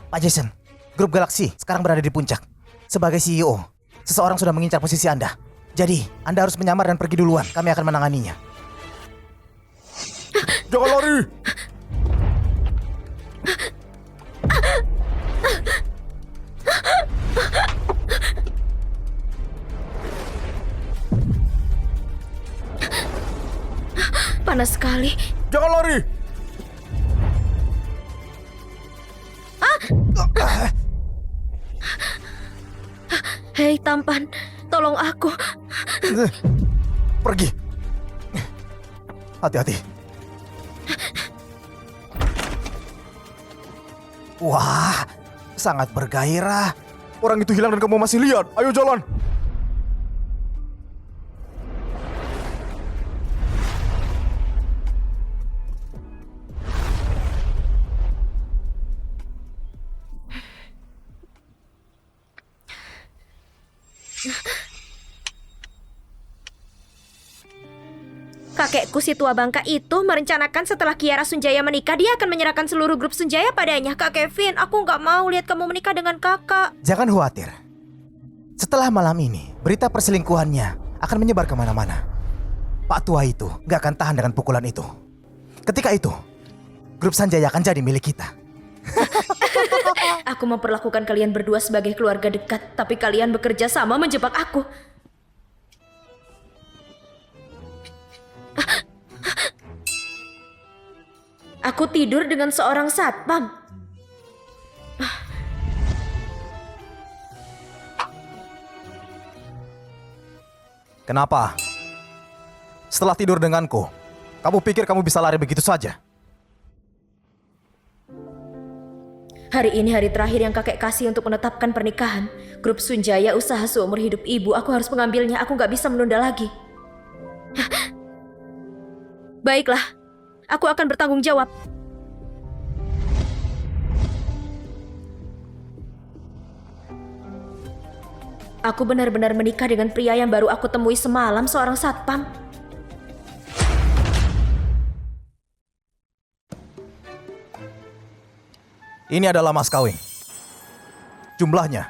Pak Jason, grup Galaksi sekarang berada di puncak. Sebagai CEO, seseorang sudah mengincar posisi Anda. Jadi, Anda harus menyamar dan pergi duluan. Kami akan menanganinya. Jangan lari! Panas sekali. Jangan lari! Hei tampan, tolong aku. Pergi. Hati-hati. Wah, sangat bergairah. Orang itu hilang dan kamu masih lihat. Ayo jalan! Kakekku si tua bangka itu merencanakan setelah Kiara Sunjaya menikah, dia akan menyerahkan seluruh grup Sunjaya padanya. Kak Kevin, aku nggak mau lihat kamu menikah dengan kakak. Jangan khawatir. Setelah malam ini, berita perselingkuhannya akan menyebar kemana-mana. Pak tua itu nggak akan tahan dengan pukulan itu. Ketika itu, grup Sanjaya akan jadi milik kita. Aku memperlakukan kalian berdua sebagai keluarga dekat, tapi kalian bekerja sama menjebak aku. Aku tidur dengan seorang satpam. Kenapa? Setelah tidur denganku, kamu pikir kamu bisa lari begitu saja? Hari ini hari terakhir yang kakek kasih untuk menetapkan pernikahan. Grup Sunjaya usaha seumur hidup ibu. Aku harus mengambilnya. Aku nggak bisa menunda lagi. Baiklah, aku akan bertanggung jawab. Aku benar-benar menikah dengan pria yang baru aku temui semalam, seorang satpam. Ini adalah mas kawin. Jumlahnya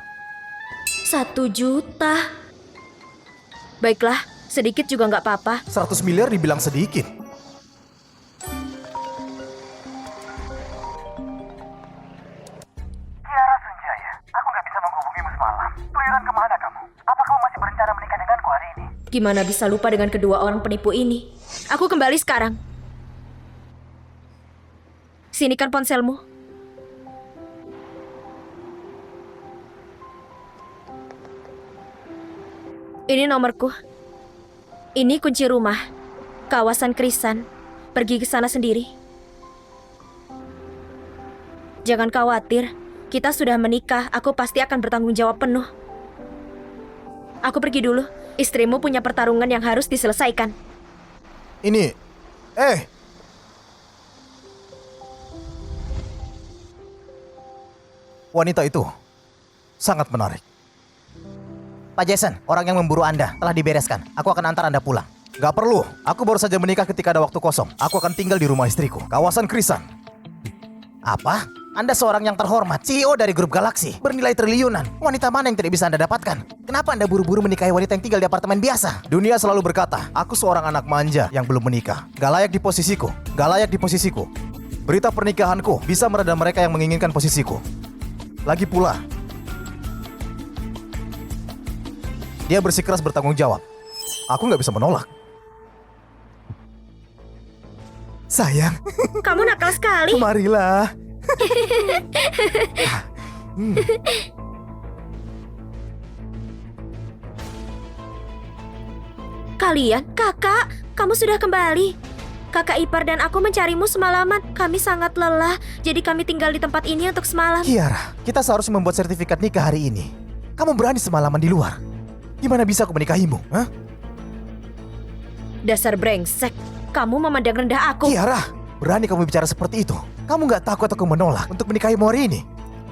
1 juta. Baiklah, sedikit juga nggak apa-apa. 100 miliar dibilang sedikit. Kiara Sunjaya, aku nggak bisa menghubungimu semalam. Keluyuran kemana kamu? Apa kamu masih berencana menikah denganku hari ini? Gimana bisa lupa dengan kedua orang penipu ini? Aku kembali sekarang. Sini kan ponselmu. Ini nomorku. Ini kunci rumah. Kawasan Krisan. Pergi ke sana sendiri. Jangan khawatir. Kita sudah menikah. Aku pasti akan bertanggung jawab penuh. Aku pergi dulu. Istrimu punya pertarungan yang harus diselesaikan. Ini, wanita itu sangat menarik. Pak Jason, orang yang memburu Anda telah dibereskan. Aku akan antar Anda pulang. Gak perlu, aku baru saja menikah ketika ada waktu kosong. Aku akan tinggal di rumah istriku, kawasan Krisan. Apa? Anda seorang yang terhormat, CEO dari grup Galaksi, bernilai triliunan. Wanita mana yang tidak bisa Anda dapatkan? Kenapa Anda buru-buru menikahi wanita yang tinggal di apartemen biasa? Dunia selalu berkata, aku seorang anak manja yang belum menikah. Gak layak di posisiku, gak layak di posisiku. Berita pernikahanku bisa meredam mereka yang menginginkan posisiku. Lagi pula, dia bersikeras bertanggung jawab. Aku nggak bisa menolak. Sayang, Kamu nakal sekali. marilah. Kalian, kakak, kamu sudah kembali. Kakak ipar dan aku mencarimu semalaman. Kami sangat lelah, jadi kami tinggal di tempat ini untuk semalam. Kiara, kita seharusnya membuat sertifikat nikah hari ini. Kamu berani semalaman di luar. Gimana bisa aku menikahimu? Hah? Dasar brengsek, kamu memandang rendah aku. Kiara, berani kamu bicara seperti itu? Kamu nggak takut aku menolak untuk menikahimu hari ini?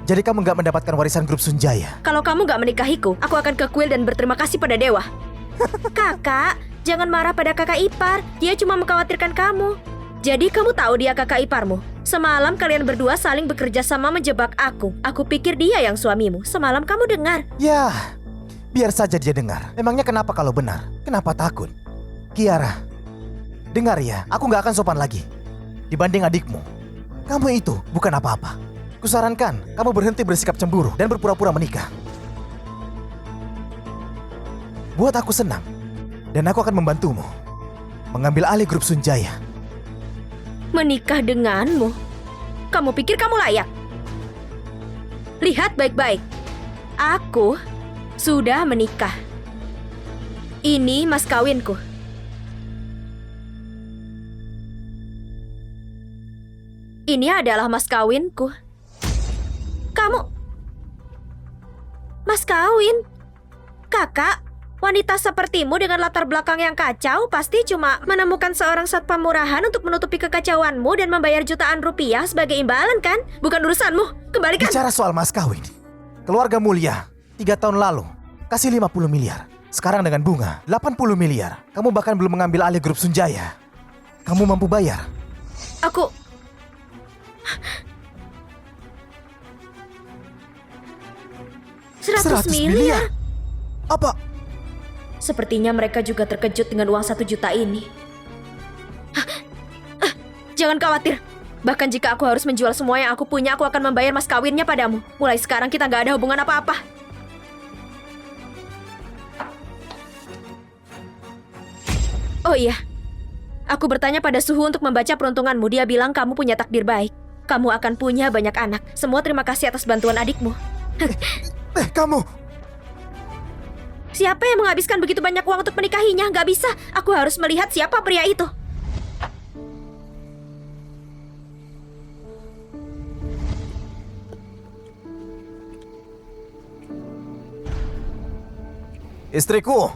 Jadi kamu nggak mendapatkan warisan grup Sunjaya? Kalau kamu gak menikahiku, aku akan ke kuil dan berterima kasih pada dewa. Kakak, jangan marah pada kakak ipar. Dia cuma mengkhawatirkan kamu. Jadi kamu tahu dia kakak iparmu. Semalam kalian berdua saling bekerja sama menjebak aku. Aku pikir dia yang suamimu. Semalam kamu dengar. Ya, biar saja dia dengar. Emangnya kenapa kalau benar? Kenapa takut? Kiara, dengar ya, aku gak akan sopan lagi. Dibanding adikmu, kamu itu bukan apa-apa. Kusarankan kamu berhenti bersikap cemburu dan berpura-pura menikah. Buat aku senang, dan aku akan membantumu mengambil alih grup Sunjaya. Menikah denganmu? Kamu pikir kamu layak? Lihat baik-baik. Aku sudah menikah. Ini mas kawinku. Ini adalah mas kawinku. Kamu... Mas kawin? Kakak? Wanita sepertimu dengan latar belakang yang kacau pasti cuma menemukan seorang satpam murahan untuk menutupi kekacauanmu dan membayar jutaan rupiah sebagai imbalan kan? Bukan urusanmu. Kembalikan. Bicara soal mas kawin, keluarga mulia 3 tahun lalu kasih 50 miliar. Sekarang dengan bunga 80 miliar. Kamu bahkan belum mengambil alih grup Sunjaya. Kamu mampu bayar? Aku... Seratus 100 miliar? Apa? Sepertinya mereka juga terkejut dengan uang 1 juta ini. Jangan khawatir. Bahkan jika aku harus menjual semua yang aku punya, aku akan membayar mas kawinnya padamu. Mulai sekarang kita nggak ada hubungan apa-apa. Oh iya, aku bertanya pada Suhu untuk membaca peruntunganmu. Dia bilang kamu punya takdir baik. Kamu akan punya banyak anak. Semua terima kasih atas bantuan adikmu. Kamu... Siapa yang menghabiskan begitu banyak uang untuk menikahinya? Nggak bisa. Aku harus melihat siapa pria itu. Istriku.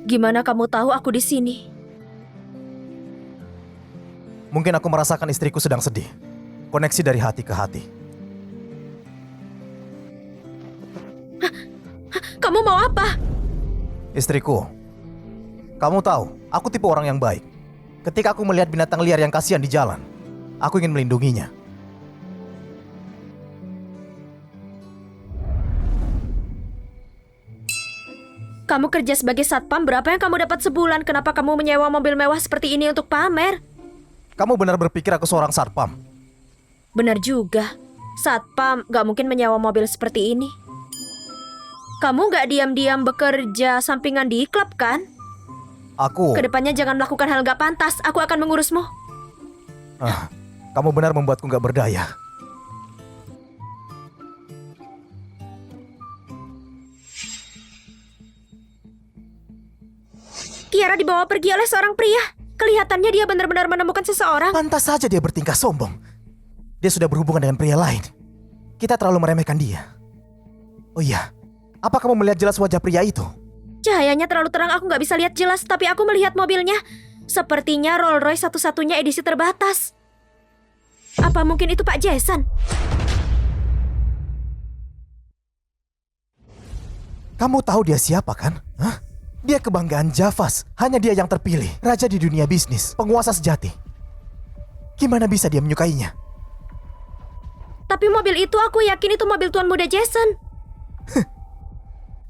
Gimana kamu tahu aku di sini? Mungkin aku merasakan istriku sedang sedih. Koneksi dari hati ke hati. Kamu mau apa? Istriku, kamu tahu, aku tipe orang yang baik. Ketika aku melihat binatang liar yang kasihan di jalan, aku ingin melindunginya. Kamu kerja sebagai satpam, berapa yang kamu dapat sebulan? Kenapa kamu menyewa mobil mewah seperti ini untuk pamer? Kamu benar berpikir aku seorang satpam? Benar juga. Satpam gak mungkin menyewa mobil seperti ini. Kamu gak diam-diam bekerja sampingan di klub kan? Aku... Kedepannya jangan melakukan hal gak pantas. Aku akan mengurusmu. Kamu benar membuatku gak berdaya. Kiara dibawa pergi oleh seorang pria. Kelihatannya dia benar-benar menemukan seseorang. Pantas saja dia bertingkah sombong. Dia sudah berhubungan dengan pria lain. Kita terlalu meremehkan dia. Oh iya, apa kamu melihat jelas wajah pria itu? Cahayanya terlalu terang, aku gak bisa lihat jelas. Tapi aku melihat mobilnya. Sepertinya Rolls Royce satu-satunya edisi terbatas. Apa mungkin itu Pak Jason? Kamu tahu dia siapa kan? Hah? Dia kebanggaan Javas. Hanya dia yang terpilih. Raja di dunia bisnis. Penguasa sejati. Gimana bisa dia menyukainya? Tapi mobil itu aku yakin itu mobil tuan muda Jason.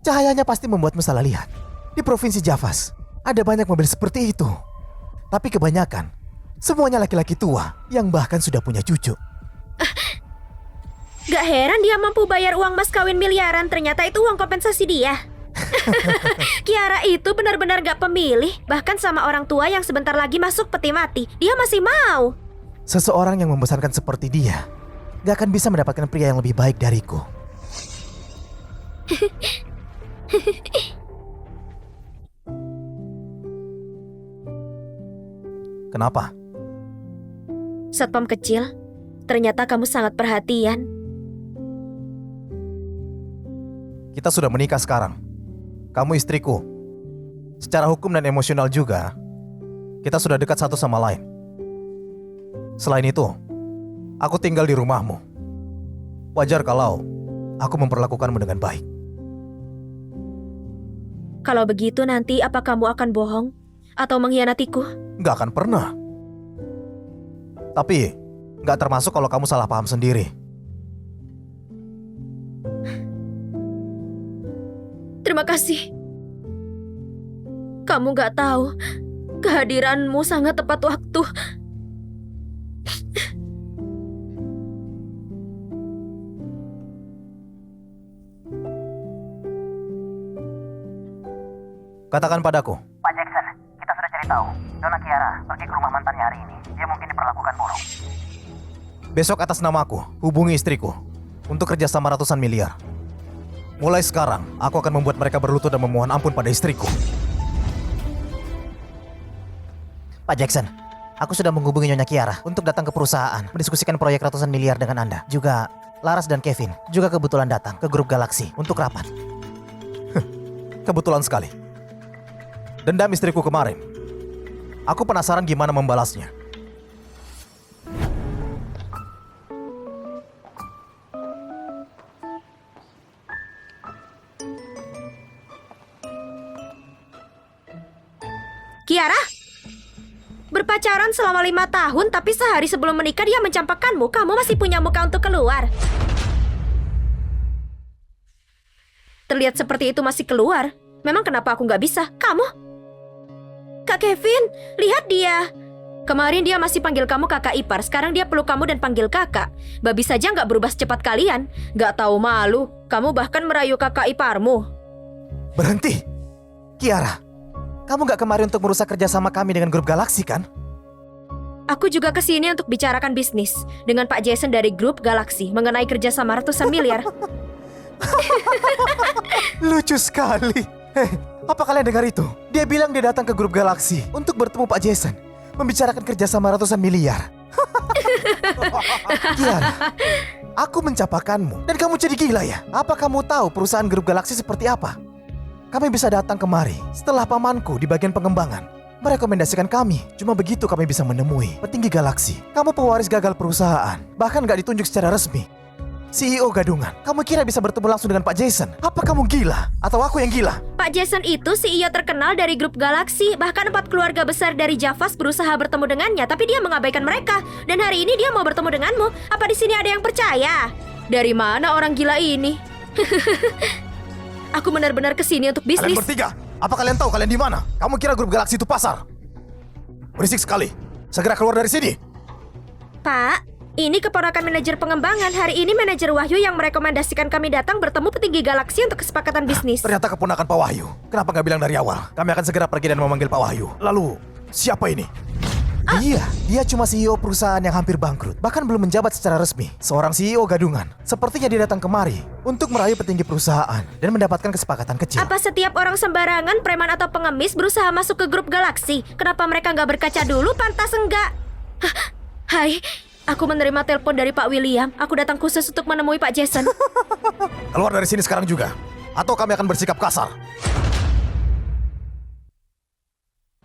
Cahayanya pasti membuatmu salah lihat. Di provinsi Javas, ada banyak mobil seperti itu. Tapi kebanyakan, semuanya laki-laki tua yang bahkan sudah punya cucu. Gak heran dia mampu bayar uang mas kawin miliaran. Ternyata itu uang kompensasi dia. Kiara itu benar-benar gak pemilih. Bahkan sama orang tua yang sebentar lagi masuk peti mati, dia masih mau. Seseorang yang membesarkan seperti dia gak akan bisa mendapatkan pria yang lebih baik dariku. Kenapa? Satpam kecil, ternyata kamu sangat perhatian. Kita sudah menikah sekarang. Kamu istriku. Secara hukum dan emosional juga, kita sudah dekat satu sama lain. Selain itu, aku tinggal di rumahmu. Wajar kalau aku memperlakukanmu dengan baik. Kalau begitu nanti apa kamu akan bohong? Atau mengkhianatiku? Nggak akan pernah. Tapi, nggak termasuk kalau kamu salah paham sendiri. Terima kasih. Kamu gak tahu, kehadiranmu sangat tepat waktu. Katakan padaku, Pak Jackson, kita sudah cari tahu. Nona Kiara pergi ke rumah mantannya hari ini. Dia mungkin diperlakukan buruk. besok atas namaku, hubungi istriku untuk kerjasama ratusan miliar. Mulai sekarang, aku akan membuat mereka berlutut dan memohon ampun pada istriku. Pak Jackson, aku sudah menghubungi Nyonya Kiara untuk datang ke perusahaan mendiskusikan proyek ratusan miliar dengan Anda. Juga Laras dan Kevin juga kebetulan datang ke grup Galaksi untuk rapat. Kebetulan sekali. Dendam istriku kemarin. Aku penasaran gimana membalasnya. Kiara? Berpacaran selama 5 tahun, tapi sehari sebelum menikah dia mencampakkanmu. Kamu masih punya muka untuk keluar. Terlihat seperti itu masih keluar. Memang kenapa aku nggak bisa? Kamu? Kak Kevin, lihat dia. Kemarin dia masih panggil kamu kakak ipar. Sekarang dia peluk kamu dan panggil kakak. Babi saja nggak berubah secepat kalian. Nggak tahu malu. Kamu bahkan merayu kakak iparmu. Berhenti! Kiara, kamu gak kemarin untuk merusak kerjasama kami dengan grup Galaksi kan? Aku juga kesini untuk bicarakan bisnis dengan Pak Jason dari grup Galaksi mengenai kerjasama ratusan miliar. Lucu sekali. Apa kalian dengar itu? Dia bilang dia datang ke grup Galaksi untuk bertemu Pak Jason, membicarakan kerjasama ratusan miliar. Kiara, aku mencapakanmu dan kamu jadi gila ya? Apa kamu tahu perusahaan grup Galaksi seperti apa? Kami bisa datang kemari setelah pamanku di bagian pengembangan merekomendasikan kami. Cuma begitu kami bisa menemui petinggi Galaksi. Kamu pewaris gagal perusahaan, bahkan gak ditunjuk secara resmi. CEO gadungan, kamu kira bisa bertemu langsung dengan Pak Jason? Apa kamu gila? Atau aku yang gila? Pak Jason itu CEO terkenal dari grup Galaksi. Bahkan 4 keluarga besar dari Javas berusaha bertemu dengannya, tapi dia mengabaikan mereka. Dan hari ini dia mau bertemu denganmu. Apa di sini ada yang percaya? Dari mana orang gila ini? Aku benar-benar kesini untuk Kalian bisnis. bertiga, apa kalian tahu kalian di mana? Kamu kira grup Galaksi itu pasar? Berisik sekali. Segera keluar dari sini. Pak, ini keponakan manajer pengembangan. Hari ini manajer Wahyu yang merekomendasikan kami datang bertemu petinggi Galaksi untuk kesepakatan bisnis. Ternyata keponakan Pak Wahyu. Kenapa nggak bilang dari awal? Kami akan segera pergi dan memanggil Pak Wahyu. Lalu, siapa ini? Dia cuma CEO perusahaan yang hampir bangkrut. Bahkan belum menjabat secara resmi. Seorang CEO gadungan. Sepertinya dia datang kemari untuk merayu petinggi perusahaan dan mendapatkan kesepakatan kecil. Apa setiap orang sembarangan, preman atau pengemis berusaha masuk ke grup Galaksi? Kenapa mereka nggak berkaca dulu? Pantas enggak? Hai, aku menerima telepon dari Pak William. Aku datang khusus untuk menemui Pak Jason. Keluar dari sini sekarang juga. Atau kami akan bersikap kasar.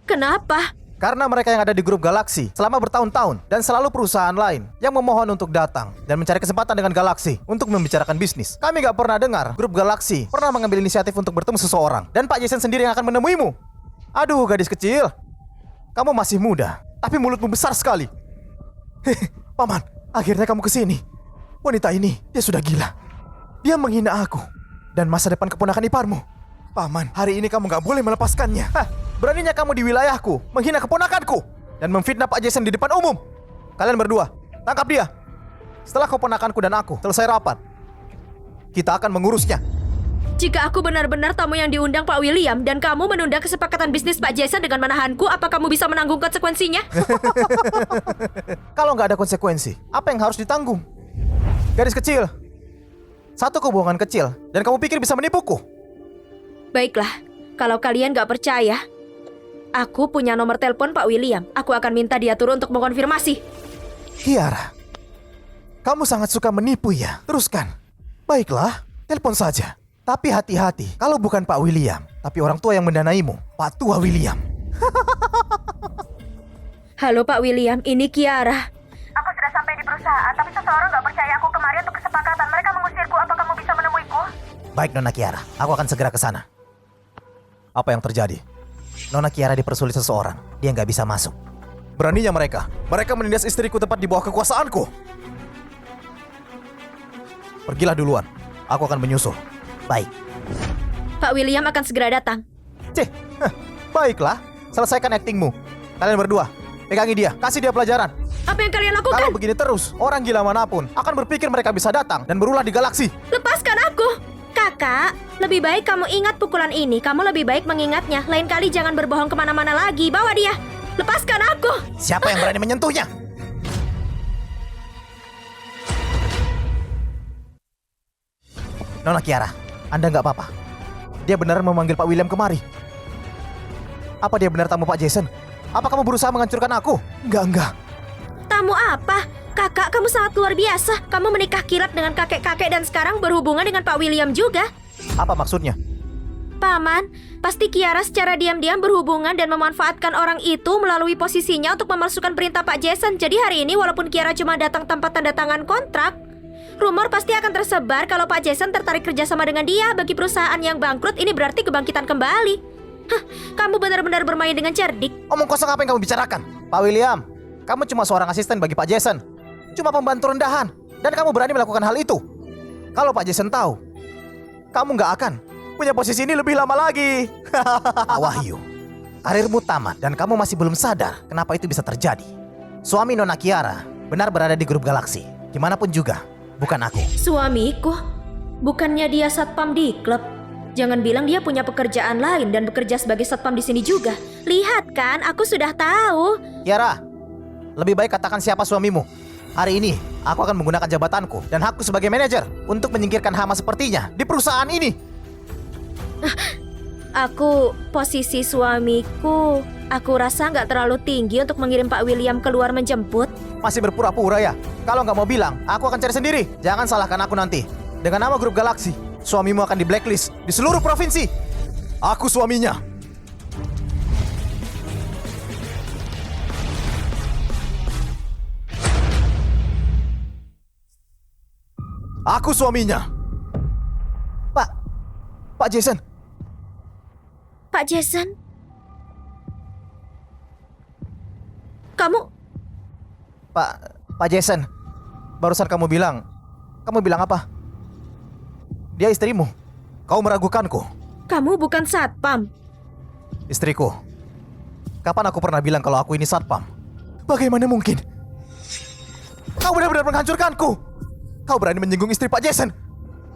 Kenapa? Karena mereka yang ada di grup Galaksi selama bertahun-tahun dan selalu perusahaan lain yang memohon untuk datang dan mencari kesempatan dengan Galaksi untuk membicarakan bisnis. Kami gak pernah dengar grup Galaksi pernah mengambil inisiatif untuk bertemu seseorang dan Pak Jason sendiri yang akan menemuimu. Aduh, gadis kecil. Kamu masih muda, tapi mulutmu besar sekali. Paman, akhirnya kamu kesini. Wanita ini, dia sudah gila. Dia menghina aku dan masa depan keponakan iparmu. Paman, hari ini kamu gak boleh melepaskannya. Beraninya kamu di wilayahku menghina keponakanku dan memfitnah Pak Jason di depan umum. Kalian berdua, tangkap dia. Setelah keponakanku dan aku selesai rapat, kita akan mengurusnya. Jika aku benar-benar tamu yang diundang Pak William dan kamu menunda kesepakatan bisnis Pak Jason dengan menahanku, apa kamu bisa menanggung konsekuensinya? Kalau nggak ada konsekuensi, apa yang harus ditanggung? Gadis kecil, satu kebohongan kecil dan kamu pikir bisa menipuku? Baiklah, kalau kalian gak percaya, Aku punya nomor telepon Pak William. Aku akan minta dia turun untuk mengonfirmasi. Kiara, kamu sangat suka menipu ya? Teruskan. Baiklah, telepon saja. Tapi hati-hati, kalau bukan Pak William, tapi orang tua yang mendanaimu, Pak Tua William. Halo Pak William, ini Kiara. Aku sudah sampai di perusahaan, tapi seseorang nggak percaya aku kemari untuk kesepakatan. Mereka mengusirku. Apa kamu bisa menemuiku? Baik Nona Kiara, aku akan segera ke sana. Apa yang terjadi? Nona Kiara dipersulit seseorang, dia nggak bisa masuk. Beraninya mereka. Mereka menindas istriku tepat di bawah kekuasaanku. Pergilah duluan, aku akan menyusul. Baik. Pak William akan segera datang. Baiklah, selesaikan aktingmu. Kalian berdua, pegangi dia, kasih dia pelajaran. Apa yang kalian lakukan? Kalau begini terus, orang gila manapun akan berpikir mereka bisa datang dan berulah di galaksi. Lepaskan aku! Kakak, lebih baik kamu ingat pukulan ini. Kamu lebih baik mengingatnya. Lain kali jangan berbohong kemana-mana lagi. Bawa dia. Lepaskan aku! Siapa yang berani menyentuhnya? Nona Kiara, Anda nggak apa-apa. Dia benar memanggil Pak William kemari. Apa dia benar tamu Pak Jason? Apa kamu berusaha menghancurkan aku? Enggak. Tamu apa? Kakak, kamu sangat luar biasa. Kamu menikah kilat dengan kakek-kakek dan sekarang berhubungan dengan Pak William juga. Apa maksudnya? Paman, pasti Kiara secara diam-diam berhubungan dan memanfaatkan orang itu melalui posisinya untuk memalsukan perintah Pak Jason. Jadi hari ini walaupun Kiara cuma datang tanpa tanda tangan kontrak, rumor pasti akan tersebar kalau Pak Jason tertarik kerjasama dengan dia. Bagi perusahaan yang bangkrut, ini berarti kebangkitan kembali. Kamu benar-benar bermain dengan cerdik. Omong kosong apa yang kamu bicarakan? Pak William, kamu cuma seorang asisten bagi Pak Jason. Cuma pembantu rendahan. Dan kamu berani melakukan hal itu. Kalau Pak Jason tahu, kamu nggak akan punya posisi ini lebih lama lagi. Wahyu, karirmu tamat dan kamu masih belum sadar kenapa itu bisa terjadi. Suami Nona Kiara benar berada di grup galaksi. Gimana pun juga, bukan aku. Suamiku? Bukannya dia satpam di klub? Jangan bilang dia punya pekerjaan lain dan bekerja sebagai satpam di sini juga. Lihat kan, aku sudah tahu. Kiara, lebih baik katakan siapa suamimu. Hari ini, aku akan menggunakan jabatanku dan hakku sebagai manajer untuk menyingkirkan hama sepertinya di perusahaan ini. Posisi suamiku, aku rasa nggak terlalu tinggi untuk mengirim Pak William keluar menjemput. Masih berpura-pura ya? Kalau nggak mau bilang, aku akan cari sendiri. Jangan salahkan aku nanti. Dengan nama grup galaksi, suamimu akan di blacklist di seluruh provinsi. Aku suaminya. Aku suaminya. Pak Jason. Pak Jason? Kamu? Pak Jason, barusan kamu bilang apa? Dia istrimu. Kau meragukanku. Kamu bukan satpam. Istriku. Kapan aku pernah bilang kalau aku ini satpam? Bagaimana mungkin? Kau benar-benar menghancurkanku. Kau berani menyinggung istri Pak Jason.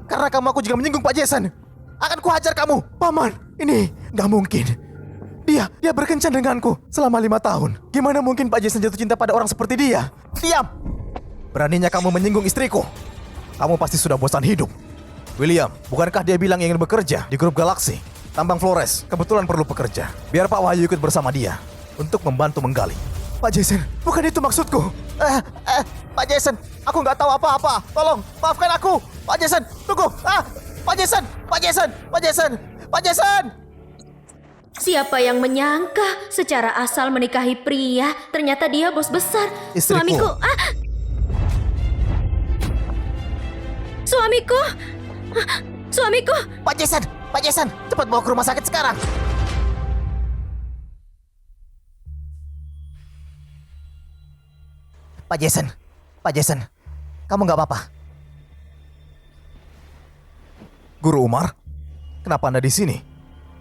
Karena kamu aku juga menyinggung Pak Jason. Akan kuhajar kamu. Paman, ini nggak mungkin. Dia berkencan denganku selama 5 tahun. Gimana mungkin Pak Jason jatuh cinta pada orang seperti dia? Diam! Beraninya kamu menyinggung istriku. Kamu pasti sudah bosan hidup. William, bukankah dia bilang ingin bekerja di grup galaksi? Tambang Flores kebetulan perlu pekerja. Biar Pak Wahyu ikut bersama dia untuk membantu menggali. Pak Jason, bukan itu maksudku. Pak Jason, aku nggak tahu apa-apa. Tolong, maafkan aku. Pak Jason, tunggu. Pak Jason, Pak Jason, Pak Jason, Pak Jason. Siapa yang menyangka secara asal menikahi pria, ternyata dia bos besar. Istriku. Suamiku. Pak Jason, cepat bawa ke rumah sakit sekarang. Pak Jason, kamu nggak apa-apa? Guru Umar, kenapa Anda di sini?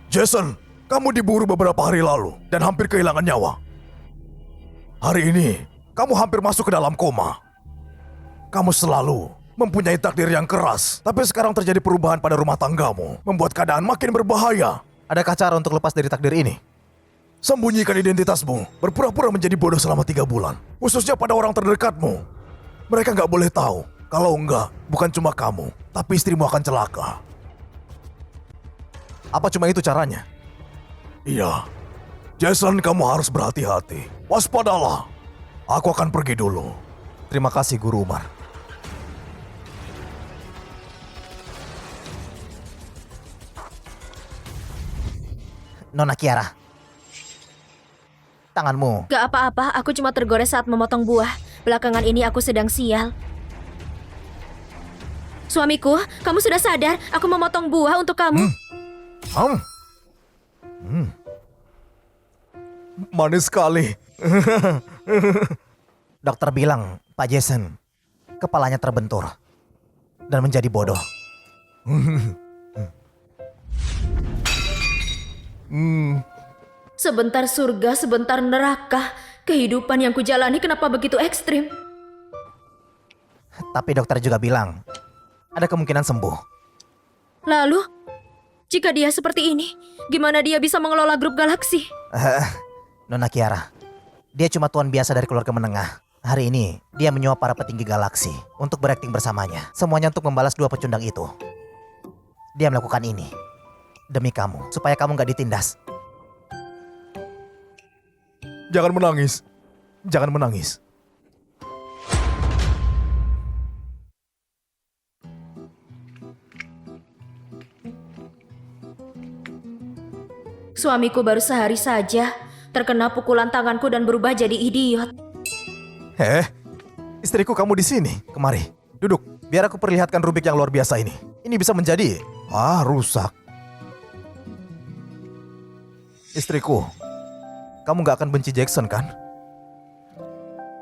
Jason, kamu diburu beberapa hari lalu dan hampir kehilangan nyawa. Hari ini, kamu hampir masuk ke dalam koma. Kamu selalu mempunyai takdir yang keras, tapi sekarang terjadi perubahan pada rumah tanggamu, membuat keadaan makin berbahaya. Adakah cara untuk lepas dari takdir ini? Sembunyikan identitasmu, berpura-pura menjadi bodoh selama 3 bulan, khususnya pada orang terdekatmu. Mereka nggak boleh tahu, kalau enggak, bukan cuma kamu, tapi istrimu akan celaka. Apa cuma itu caranya? Iya, Jason, kamu harus berhati-hati. Waspadalah. Aku akan pergi dulu. Terima kasih, Guru Umar. Nona Kiara. Tanganmu. Gak apa-apa, aku cuma tergores saat memotong buah. Belakangan ini aku sedang sial. Suamiku, kamu sudah sadar? Aku memotong buah untuk kamu. Manis sekali. Dokter bilang, Pak Jason, kepalanya terbentur dan menjadi bodoh. Sebentar surga, sebentar neraka. Kehidupan yang kujalani kenapa begitu ekstrim? Tapi dokter juga bilang, ada kemungkinan sembuh. Lalu, jika dia seperti ini, gimana dia bisa mengelola grup galaksi? Nona Kiara, dia cuma tuan biasa dari keluarga menengah. Hari ini, dia menyuap para petinggi galaksi untuk berakting bersamanya. Semuanya untuk membalas dua pecundang itu. Dia melakukan ini demi kamu, supaya kamu gak ditindas. Jangan menangis. Jangan menangis. Suamiku baru sehari saja terkena pukulan tanganku dan berubah jadi idiot. Istriku kamu di sini. Kemari, duduk. Biar aku perlihatkan Rubik yang luar biasa ini. Ini bisa menjadi... rusak. Istriku, kamu gak akan benci Jackson kan?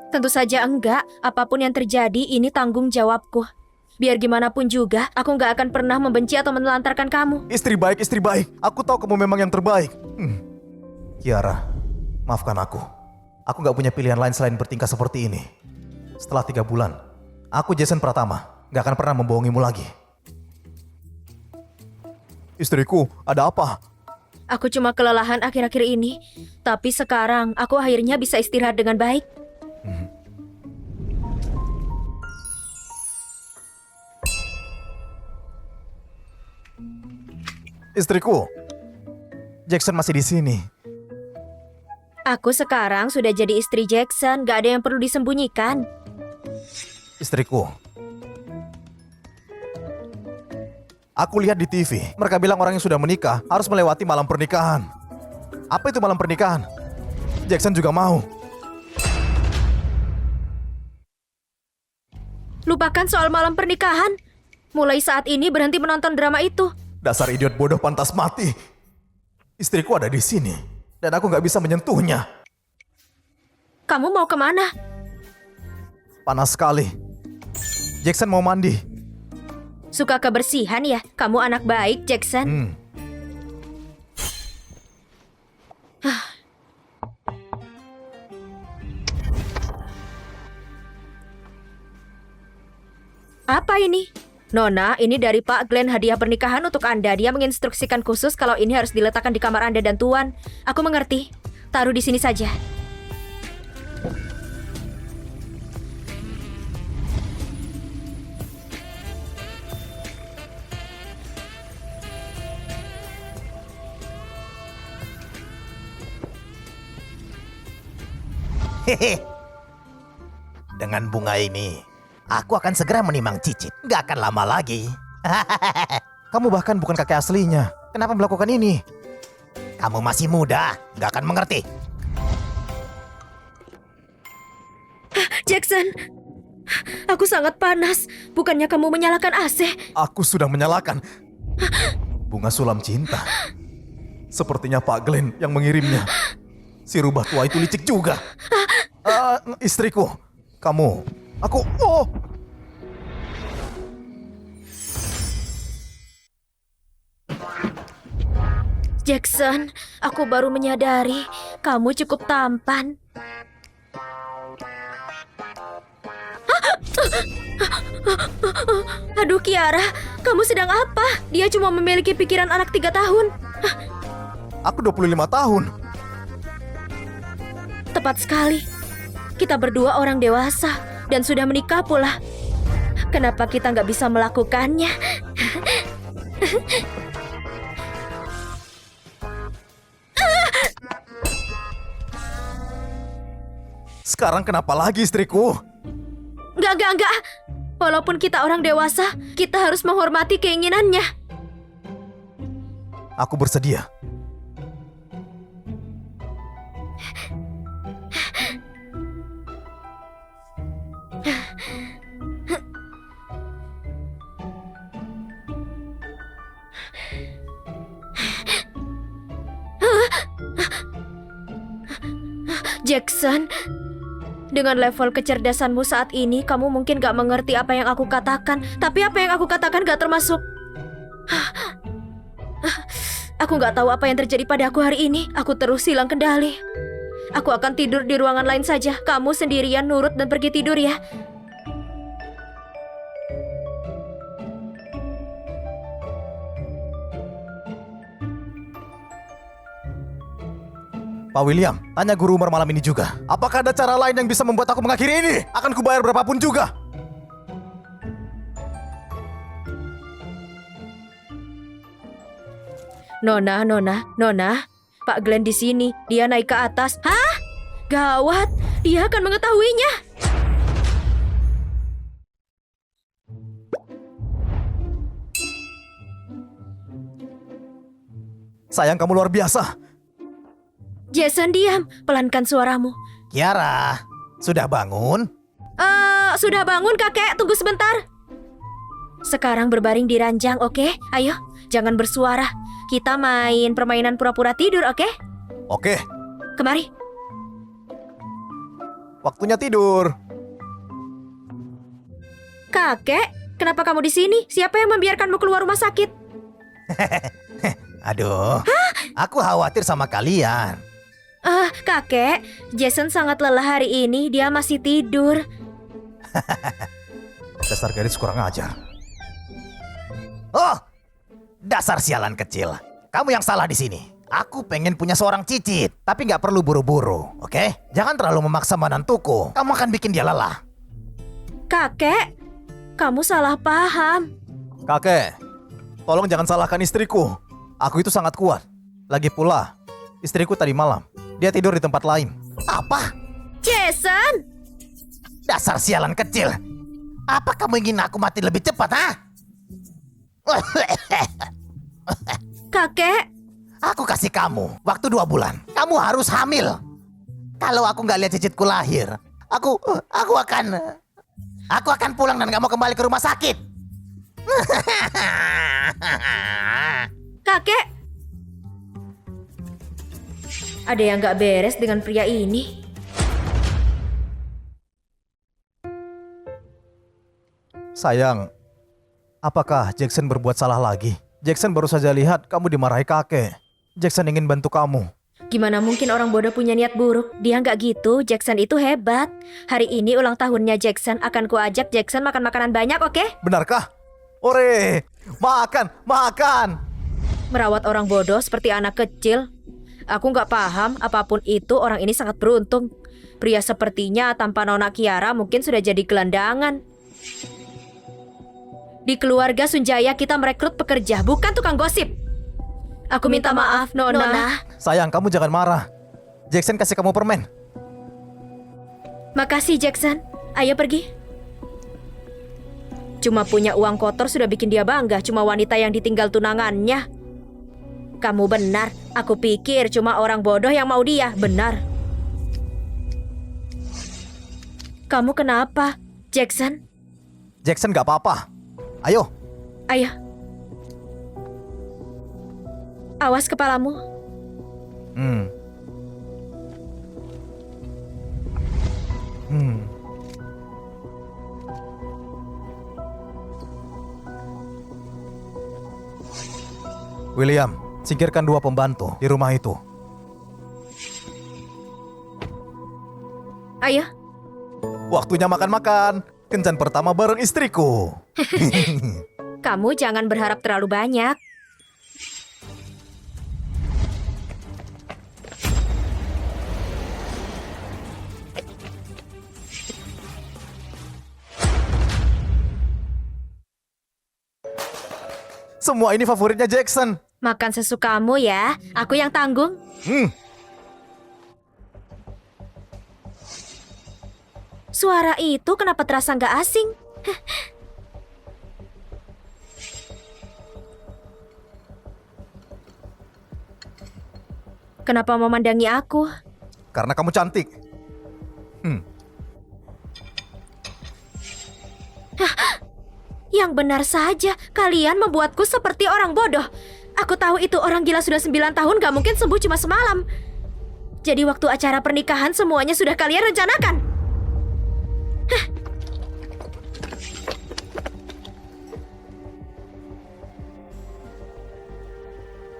Tentu saja enggak. Apapun yang terjadi, ini tanggung jawabku. Biar gimana pun juga, aku nggak akan pernah membenci atau menelantarkan kamu. Istri baik, istri baik. Aku tahu kamu memang yang terbaik. Kiara, maafkan aku. Aku gak punya pilihan lain selain bertingkah seperti ini. Setelah 3 bulan, aku Jason Pratama gak akan pernah membohongimu lagi. Istriku, ada apa? Aku cuma kelelahan akhir-akhir ini. Tapi sekarang, aku akhirnya bisa istirahat dengan baik. Istriku, Jackson masih di sini. Aku sekarang sudah jadi istri Jackson, gak ada yang perlu disembunyikan. Istriku, aku lihat di TV, mereka bilang orang yang sudah menikah harus melewati malam pernikahan. Apa itu malam pernikahan? Jackson juga mau. Lupakan soal malam pernikahan. Mulai saat ini berhenti menonton drama itu. Dasar idiot bodoh pantas mati. Istriku ada di sini, dan aku gak bisa menyentuhnya. Kamu mau kemana? Panas sekali. Jackson mau mandi. Suka kebersihan ya? Kamu anak baik, Jackson. Apa ini? Nona, ini dari Pak Glenn, hadiah pernikahan untuk Anda. Dia menginstruksikan khusus kalau ini harus diletakkan di kamar Anda dan Tuan. Aku mengerti. Taruh di sini saja. Hehe. Dengan bunga ini, aku akan segera menimang Cicit. Gak akan lama lagi. Kamu bahkan bukan kakek aslinya. Kenapa melakukan ini? Kamu masih muda, gak akan mengerti. Jackson, aku sangat panas. Bukannya kamu menyalakan AC? Aku sudah menyalakan. Bunga sulam cinta. Sepertinya Pak Glenn yang mengirimnya. Si rubah tua itu licik juga. Istriku, kamu, aku, oh! Jackson, aku baru menyadari kamu cukup tampan. Aduh Kiara, kamu sedang apa? Dia cuma memiliki pikiran anak 3 tahun. Aku 25 tahun. Tepat sekali. Kita berdua orang dewasa dan sudah menikah pula. Kenapa kita nggak bisa melakukannya? Sekarang kenapa lagi istriku? Enggak. Walaupun kita orang dewasa, kita harus menghormati keinginannya. Aku bersedia. Jackson, dengan level kecerdasanmu saat ini, kamu mungkin gak mengerti apa yang aku katakan. Tapi apa yang aku katakan gak termasuk. Aku gak tahu apa yang terjadi pada aku hari ini. Aku terus hilang kendali. Aku akan tidur di ruangan lain saja. Kamu sendirian nurut dan pergi tidur ya. Pak William, tanya guru Umar malam ini juga. Apakah ada cara lain yang bisa membuat aku mengakhiri ini? Akan kubayar berapapun juga. Nona, Pak Glenn di sini. Dia naik ke atas. Hah? Gawat, dia akan mengetahuinya. Sayang, kamu luar biasa. Jason, diam. Pelankan suaramu. Kiara, sudah bangun? Sudah bangun kakek, tunggu sebentar. Sekarang berbaring di ranjang, oke? Ayo, jangan bersuara. Kita main permainan pura-pura tidur, oke? Oke, Kemari. waktunya tidur. Kakek, kenapa kamu di sini? Siapa yang membiarkanmu keluar rumah sakit? Aduh, aku khawatir sama kalian. Kakek, Jason sangat lelah hari ini. Dia masih tidur. Dasar gadis kurang ajar. Oh, dasar sialan kecil. Kamu yang salah di sini. Aku pengen punya seorang cicit, tapi nggak perlu buru-buru, oke? Jangan terlalu memaksa menantuku. Kamu akan bikin dia lelah. Kakek, kamu salah paham. Kakek, tolong jangan salahkan istriku. Aku itu sangat kuat. Lagi pula, istriku tadi malam, dia tidur di tempat lain. Apa? Jason! Dasar sialan kecil. Apa kamu ingin aku mati lebih cepat, ha? Kakek, Aku kasih kamu waktu 2 bulan. Kamu harus hamil. Kalau aku nggak lihat cicitku lahir, aku akan pulang dan nggak mau kembali ke rumah sakit. kakek. Ada yang gak beres dengan pria ini. Sayang, apakah Jackson berbuat salah lagi? Jackson baru saja lihat kamu dimarahi kakek. Jackson ingin bantu kamu. Gimana mungkin orang bodoh punya niat buruk? Dia nggak gitu, Jackson itu hebat. Hari ini ulang tahunnya Jackson, akan kuajak Jackson makan makanan banyak, oke? Benarkah? Ore, makan. Merawat orang bodoh seperti anak kecil. Aku nggak paham, apapun itu orang ini sangat beruntung. Pria sepertinya tanpa Nona Kiara mungkin sudah jadi gelandangan. Di keluarga Sunjaya kita merekrut pekerja, bukan tukang gosip. Aku minta maaf, Nona. Sayang, kamu jangan marah. Jackson kasih kamu permen. Makasih, Jackson. Ayo pergi. Cuma punya uang kotor sudah bikin dia bangga. Cuma wanita yang ditinggal tunangannya. Kamu benar. Aku pikir cuma orang bodoh yang mau dia. Benar. Kamu kenapa, Jackson? Jackson gak apa-apa. Ayo. Ayo. Awas kepalamu. William, singkirkan 2 pembantu di rumah itu. Ayo. Waktunya makan-makan. Kencan pertama bareng istriku. Kamu jangan berharap terlalu banyak. Semua ini favoritnya Jackson. Makan sesukamu ya. Aku yang tanggung. Suara itu kenapa terasa nggak asing? Kenapa memandangi aku? Karena kamu cantik. Yang benar saja, kalian membuatku seperti orang bodoh. Aku tahu itu orang gila sudah 9 tahun gak mungkin sembuh cuma semalam. Jadi waktu acara pernikahan semuanya sudah kalian rencanakan.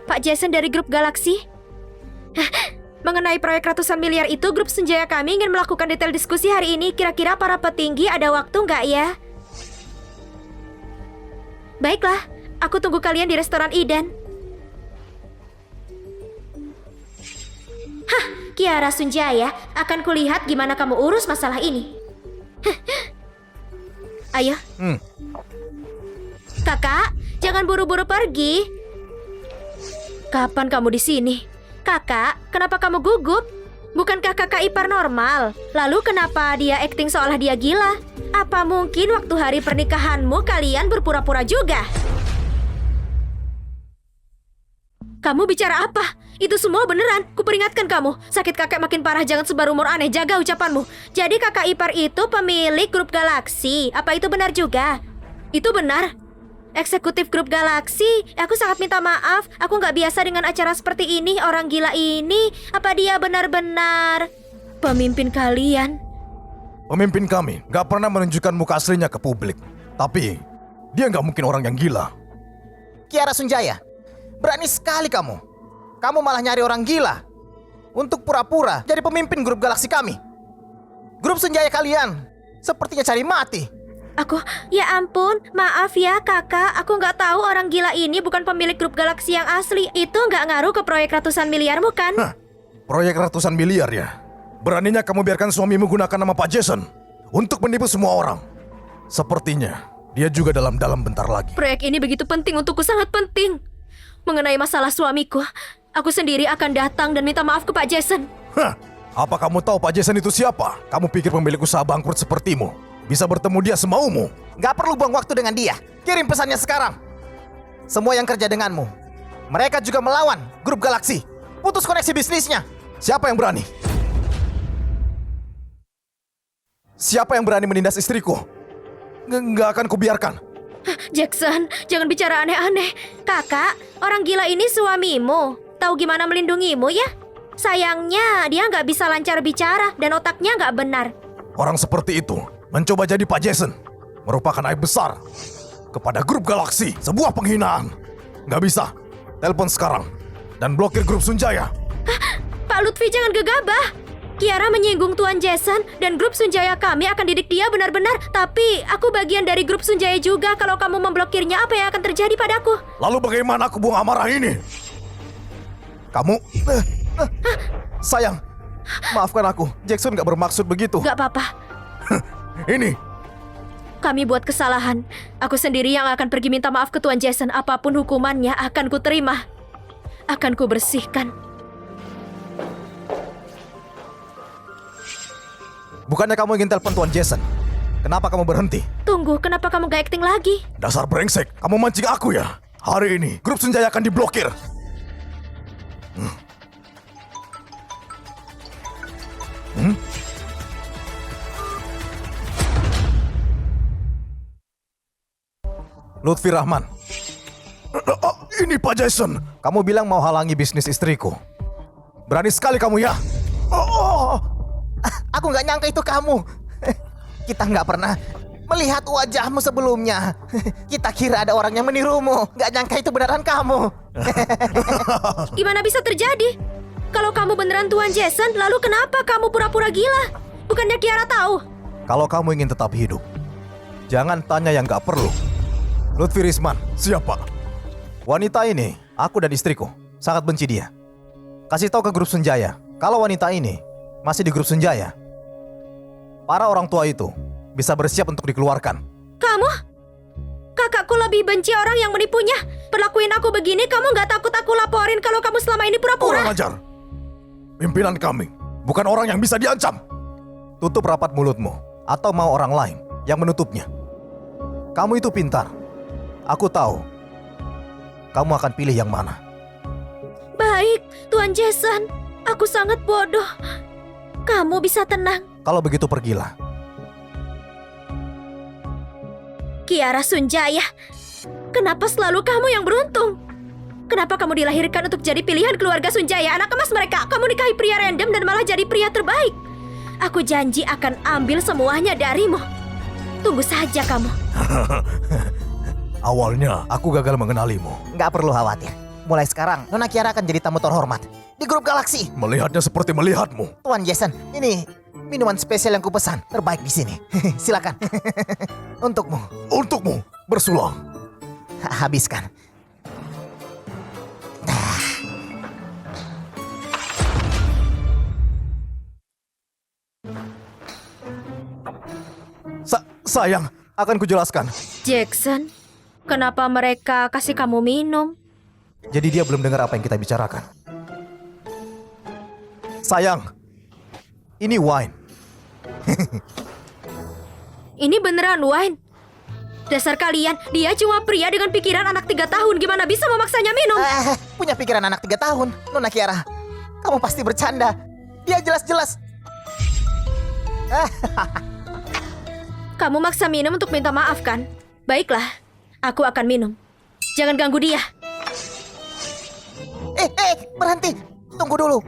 Pak Jason dari grup Galaksi. Mengenai proyek ratusan miliar itu, grup Senjaya kami ingin melakukan detail diskusi hari ini. Kira-kira para petinggi ada waktu nggak ya? Baiklah, aku tunggu kalian di restoran Eden. Hah, Kiara Sunjaya, akan kulihat gimana kamu urus masalah ini. Ayo. Kakak, jangan buru-buru pergi. Kapan kamu di sini? Kakak, kenapa kamu gugup? Bukankah kakak ipar normal? Lalu kenapa dia akting seolah dia gila? Apa mungkin waktu hari pernikahanmu kalian berpura-pura juga? Kamu bicara apa? Itu semua beneran, kuperingatkan kamu. Sakit kakek makin parah, jangan sebar rumor aneh, jaga ucapanmu. Jadi kakak ipar itu pemilik grup Galaksi. Apa itu benar juga? Itu benar. Eksekutif grup Galaksi, aku sangat minta maaf. Aku nggak biasa dengan acara seperti ini. Orang gila ini, apa dia benar-benar pemimpin kalian? Pemimpin kami gak pernah menunjukkan muka aslinya ke publik. Tapi dia gak mungkin orang yang gila. Kiara Sunjaya, berani sekali kamu. Kamu malah nyari orang gila untuk pura-pura jadi pemimpin grup Galaksi kami. Grup Sunjaya kalian sepertinya cari mati. Ya ampun, maaf ya kakak. Aku nggak tahu orang gila ini bukan pemilik grup Galaksi yang asli. Itu nggak ngaruh ke proyek ratusan miliarmu kan? Proyek ratusan miliar ya? Beraninya kamu biarkan suamimu gunakan nama Pak Jason untuk menipu semua orang. Sepertinya dia juga dalam bentar lagi. Proyek ini begitu penting untukku, sangat penting. Mengenai masalah suamiku, aku sendiri akan datang dan minta maaf ke Pak Jason. Apa kamu tahu Pak Jason itu siapa? Kamu pikir pemilik usaha bangkrut sepertimu bisa bertemu dia semaumu? Gak perlu buang waktu dengan dia. Kirim pesannya sekarang. Semua yang kerja denganmu, mereka juga melawan grup Galaksi. Putus koneksi bisnisnya. Siapa yang berani? Siapa yang berani menindas istriku? Nggak akan kubiarkan. Jackson, jangan bicara aneh-aneh. Kakak, orang gila ini suamimu. Tahu gimana melindungimu ya? Sayangnya dia nggak bisa lancar bicara dan otaknya nggak benar. Orang seperti itu mencoba jadi Pak Jason merupakan aib besar kepada grup Galaksi. Sebuah penghinaan. Nggak bisa. Telepon sekarang dan blokir grup Sunjaya. Pak Lutfi, jangan gegabah. Kiara menyinggung Tuan Jason dan grup Sunjaya kami akan didik dia benar-benar. Tapi aku bagian dari grup Sunjaya juga. Kalau kamu memblokirnya, apa yang akan terjadi padaku? Lalu bagaimana aku buang amarah ini? Kamu... Sayang, maafkan aku. Jackson gak bermaksud begitu. Gak apa-apa. Ini. Kami buat kesalahan. Aku sendiri yang akan pergi minta maaf ke Tuan Jason. Apapun hukumannya akan ku terima. Akan ku bersihkan. Bukannya kamu ingin telepon Tuan Jason? Kenapa kamu berhenti? Tunggu, kenapa kamu gak acting lagi? Dasar brengsek, kamu mancing aku ya? Hari ini, grup Sunjaya akan diblokir. Lutfi Rahman, Ini Pak Jason. kamu bilang mau halangi bisnis istriku. Berani sekali kamu ya? Aku nggak nyangka itu kamu. Kita nggak pernah melihat wajahmu sebelumnya. Kita kira ada orang yang menirumu. Nggak nyangka itu beneran kamu. Gimana bisa terjadi? Kalau kamu beneran Tuan Jason, lalu kenapa kamu pura-pura gila? Bukannya Kiara tahu? Kalau kamu ingin tetap hidup, jangan tanya yang nggak perlu. Lutfi Risman, Siapa? wanita ini, aku dan istriku, sangat benci dia. Kasih tahu ke grup Sunjaya, kalau wanita ini masih di grup Sunjaya, para orang tua itu bisa bersiap untuk dikeluarkan. Kamu? Kakakku lebih benci orang yang menipunya. Perlakuin aku begini, kamu nggak takut aku laporin kalau kamu selama ini pura-pura? Kurang ajar. Pimpinan kami bukan orang yang bisa diancam. Tutup rapat mulutmu. atau mau orang lain yang menutupnya? Kamu itu pintar. Aku tahu. Kamu akan pilih yang mana? Baik, Tuan Jason. Aku sangat bodoh. Kamu bisa tenang. Kalau begitu pergilah. Kiara Sunjaya, kenapa selalu kamu yang beruntung? Kenapa kamu dilahirkan untuk jadi pilihan keluarga Sunjaya? Anak emas mereka, kamu nikahi pria random dan malah jadi pria terbaik. Aku janji akan ambil semuanya darimu. Tunggu saja kamu. Awalnya aku gagal mengenalimu. Nggak perlu khawatir. Mulai sekarang, Nona Kiara akan jadi tamu terhormat di grup Galaksi. Melihatnya seperti melihatmu. Tuan Jason, ini minuman spesial yang kupesan. Terbaik di sini. Silakan. Untukmu. Untukmu, bersulang. Habiskan. Sayang, akan kujelaskan. Jackson, kenapa mereka kasih kamu minum? Jadi dia belum dengar apa yang kita bicarakan. Sayang, ini wine. Ini beneran wine? Dasar kalian, dia cuma pria dengan pikiran anak 3 tahun. Gimana bisa memaksanya minum? Punya pikiran anak 3 tahun, Nona Kiara. Kamu pasti bercanda. Dia jelas-jelas. Kamu maksa minum untuk minta maaf kan? Baiklah, aku akan minum. Jangan ganggu dia. Berhenti. Tunggu dulu.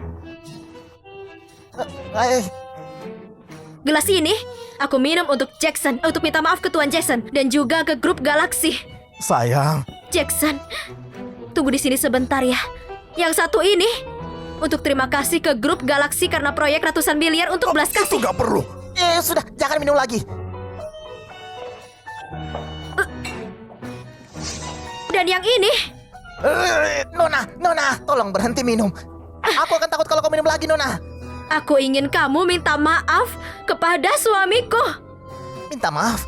Gelas ini, aku minum untuk Jackson, untuk minta maaf ke Tuan Jason, dan juga ke grup Galaksi. Sayang, Jackson, tunggu di sini sebentar ya. Yang satu ini, untuk terima kasih ke grup Galaksi karena proyek ratusan miliar untuk belas Itu kasih. gak perlu. sudah, jangan minum lagi. Dan yang ini, Nona, tolong berhenti minum. Aku akan takut kalau kau minum lagi, Nona. aku ingin kamu minta maaf kepada suamiku. Minta maaf.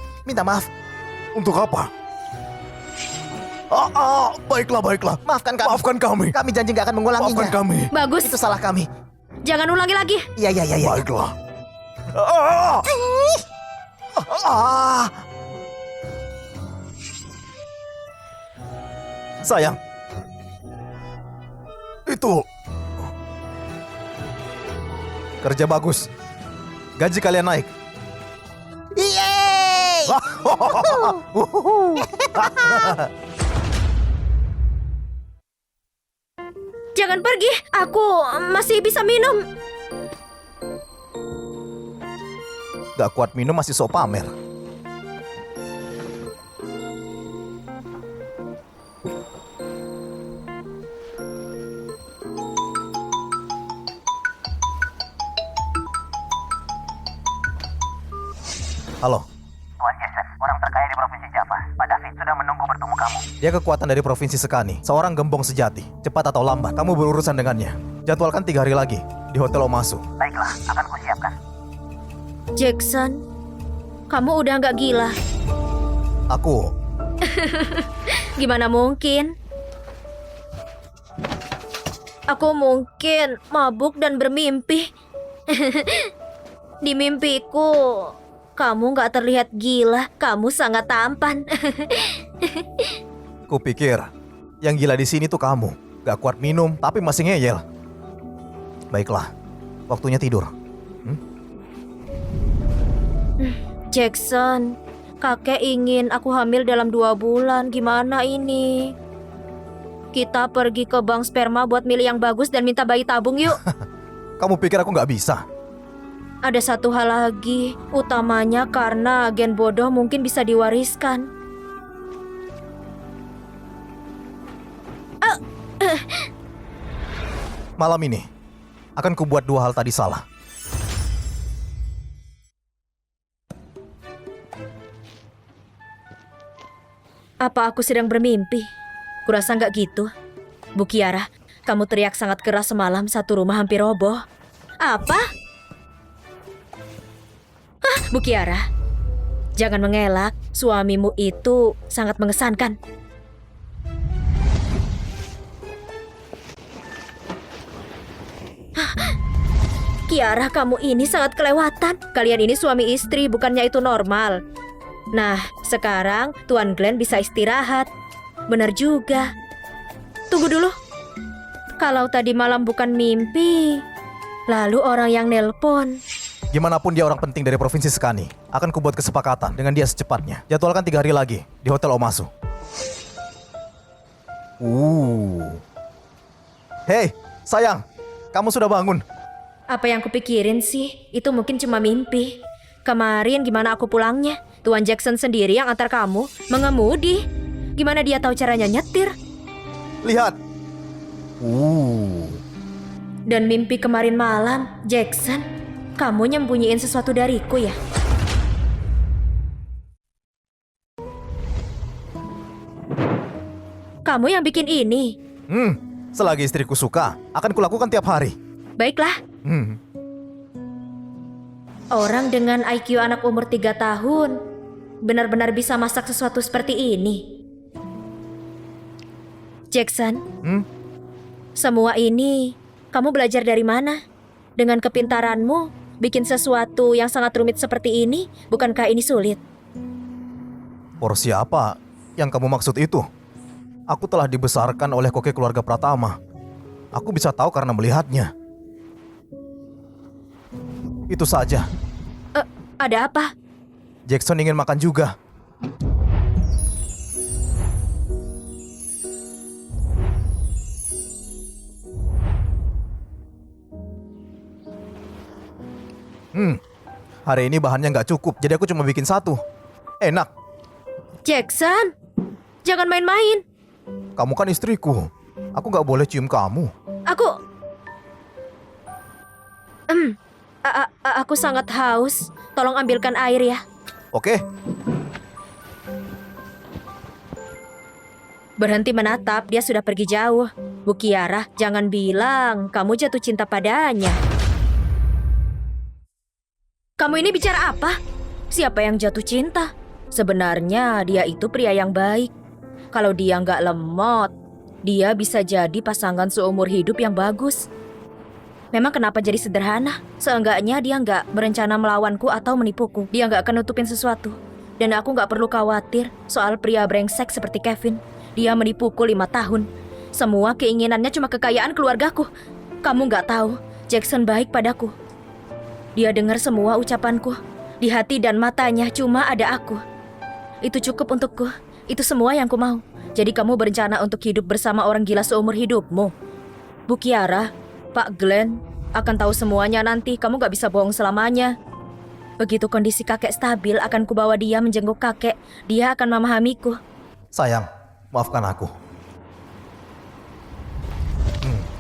Untuk apa? Baiklah. Maafkan kami. Maafkan kami. Kami janji gak akan mengulanginya. Maafkan kami. Bagus, Itu salah kami. jangan ulangi lagi. Iya. Baiklah. Ah! Ah. Sayang, Itu kerja bagus. Gaji kalian naik. Yeay! Jangan pergi, aku masih bisa minum. Gak kuat minum masih sok pamer. Halo, Tuan Jason, orang terkaya di Provinsi Java. Pak David sudah menunggu bertemu kamu. dia kekuatan dari Provinsi Sekani. Seorang gembong sejati. Cepat atau lambat, kamu berurusan dengannya. Jadwalkan 3 hari lagi di Hotel Omasu. Baiklah, akan kusiapkan. Jackson, kamu udah nggak gila. Aku Gimana mungkin? Aku mungkin mabuk dan bermimpi. Di mimpiku, kamu nggak terlihat gila. Kamu sangat tampan. kupikir yang gila di sini tuh kamu. Gak kuat minum tapi masih ngeyel. Baiklah, waktunya tidur. Jackson, kakek ingin aku hamil dalam 2 bulan. Gimana ini? Kita pergi ke bank sperma buat milih yang bagus dan minta bayi tabung yuk. Kamu pikir aku gak bisa? Ada satu hal lagi, utamanya karena gen bodoh mungkin bisa diwariskan. Malam ini akan kubuat 2 hal tadi salah. Apa aku sedang bermimpi? Kurasa nggak gitu. Bu Kiara, kamu teriak sangat keras semalam, satu rumah hampir roboh. Apa? Bu Kiara, jangan mengelak. Suamimu itu sangat mengesankan. Kiara, kamu ini sangat kelewatan. Kalian ini suami istri, bukannya itu normal. Nah, sekarang Tuan Glenn bisa istirahat. Benar juga. Tunggu dulu. Kalau tadi malam bukan mimpi, lalu orang yang nelpon. Gimana pun dia orang penting dari Provinsi Sekani. Akan kubuat kesepakatan dengan dia secepatnya. Jadwalkan 3 hari lagi di Hotel Omasu. Hei, sayang. Kamu sudah bangun? Apa yang kupikirin sih? Itu mungkin cuma mimpi. Kemarin gimana aku pulangnya? Tuan Jackson sendiri yang antar kamu mengemudi. Gimana dia tahu caranya nyetir? Lihat. Dan mimpi kemarin malam, Jackson, kamu nyembunyiin sesuatu dariku ya? Kamu yang bikin ini? Selagi istriku suka, akan kulakukan tiap hari. Baiklah. Orang dengan IQ anak umur 3 tahun benar-benar bisa masak sesuatu seperti ini. Jackson, semua ini kamu belajar dari mana? Dengan kepintaranmu, bikin sesuatu yang sangat rumit seperti ini, bukankah ini sulit? Porsi apa yang kamu maksud itu? Aku telah dibesarkan oleh koke keluarga Pratama. Aku bisa tahu karena melihatnya. Itu saja. Ada apa? Jackson ingin makan juga. Hari ini bahannya nggak cukup, jadi aku cuma bikin 1. Enak. Jackson, jangan main-main. Kamu kan istriku. Aku nggak boleh cium kamu. Aku sangat haus. Tolong ambilkan air ya. Oke? Berhenti menatap, dia sudah pergi jauh. Bu Kiara, jangan bilang kamu jatuh cinta padanya. Kamu ini bicara apa? Siapa yang jatuh cinta? Sebenarnya dia itu pria yang baik. Kalau dia nggak lemot, dia bisa jadi pasangan seumur hidup yang bagus. Memang kenapa jadi sederhana? Seenggaknya dia nggak berencana melawanku atau menipuku. Dia nggak akan nutupin sesuatu. Dan aku nggak perlu khawatir soal pria brengsek seperti Kevin. Dia menipuku 5 tahun. Semua keinginannya cuma kekayaan keluargaku. Kamu nggak tahu, Jackson baik padaku. Dia dengar semua ucapanku. Di hati dan matanya cuma ada aku. Itu cukup untukku. Itu semua yang ku mau. Jadi kamu berencana untuk hidup bersama orang gila seumur hidupmu. Bu Kiara, Pak Glenn akan tahu semuanya nanti. Kamu gak bisa bohong selamanya. Begitu kondisi kakek stabil, akan kubawa dia menjenguk kakek. Dia akan memahamiku. Sayang, maafkan aku.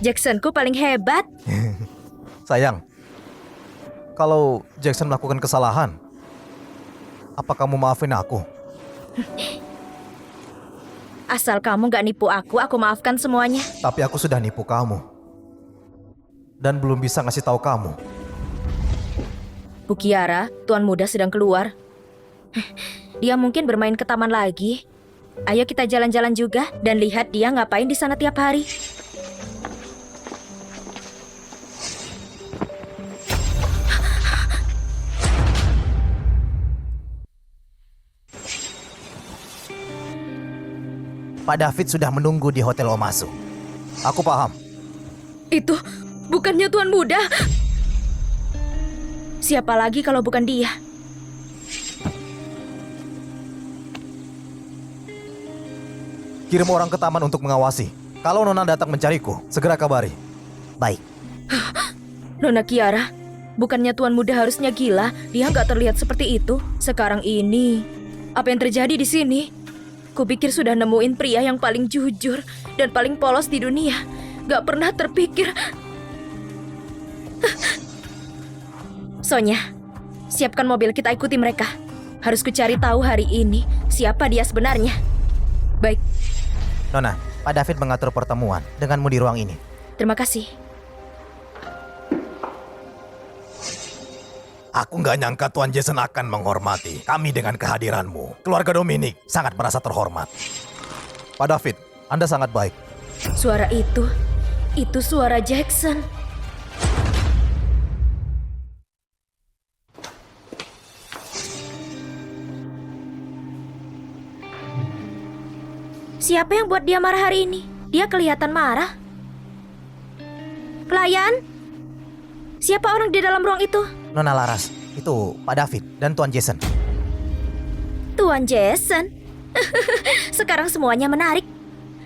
Jacksonku paling hebat. Sayang, kalau Jackson melakukan kesalahan, apa kamu maafin aku? Asal kamu gak nipu aku maafkan semuanya. Tapi aku sudah nipu kamu. Dan belum bisa ngasih tahu kamu. Bu Kiara, Tuan Muda sedang keluar. Dia mungkin bermain ke taman lagi. Ayo kita jalan-jalan juga dan lihat dia ngapain di sana tiap hari. Pak David sudah menunggu di Hotel Omasu. Aku paham. Itu bukannya Tuan Muda. Siapa lagi kalau bukan dia? Kirim orang ke taman untuk mengawasi. Kalau Nona datang mencariku, segera kabari. Baik. Nona Kiara, bukannya Tuan Muda harusnya gila? Dia nggak terlihat seperti itu. Sekarang ini, apa yang terjadi di sini? Kupikir sudah nemuin pria yang paling jujur dan paling polos di dunia. Gak pernah terpikir. Sonya, siapkan mobil, kita ikuti mereka. Harus kucari tahu hari ini siapa dia sebenarnya. Baik. Nona, Pak David mengatur pertemuan denganmu di ruang ini. Terima kasih. Aku nggak nyangka Tuan Jason akan menghormati kami dengan kehadiranmu. Keluarga Dominic sangat merasa terhormat. Pak David, Anda sangat baik. Suara itu suara Jackson. Siapa yang buat dia marah hari ini? Dia kelihatan marah. Pelayan? Siapa orang di dalam ruang itu? Nona Laras, itu Pak David dan Tuan Jason. Tuan Jason? Sekarang semuanya menarik.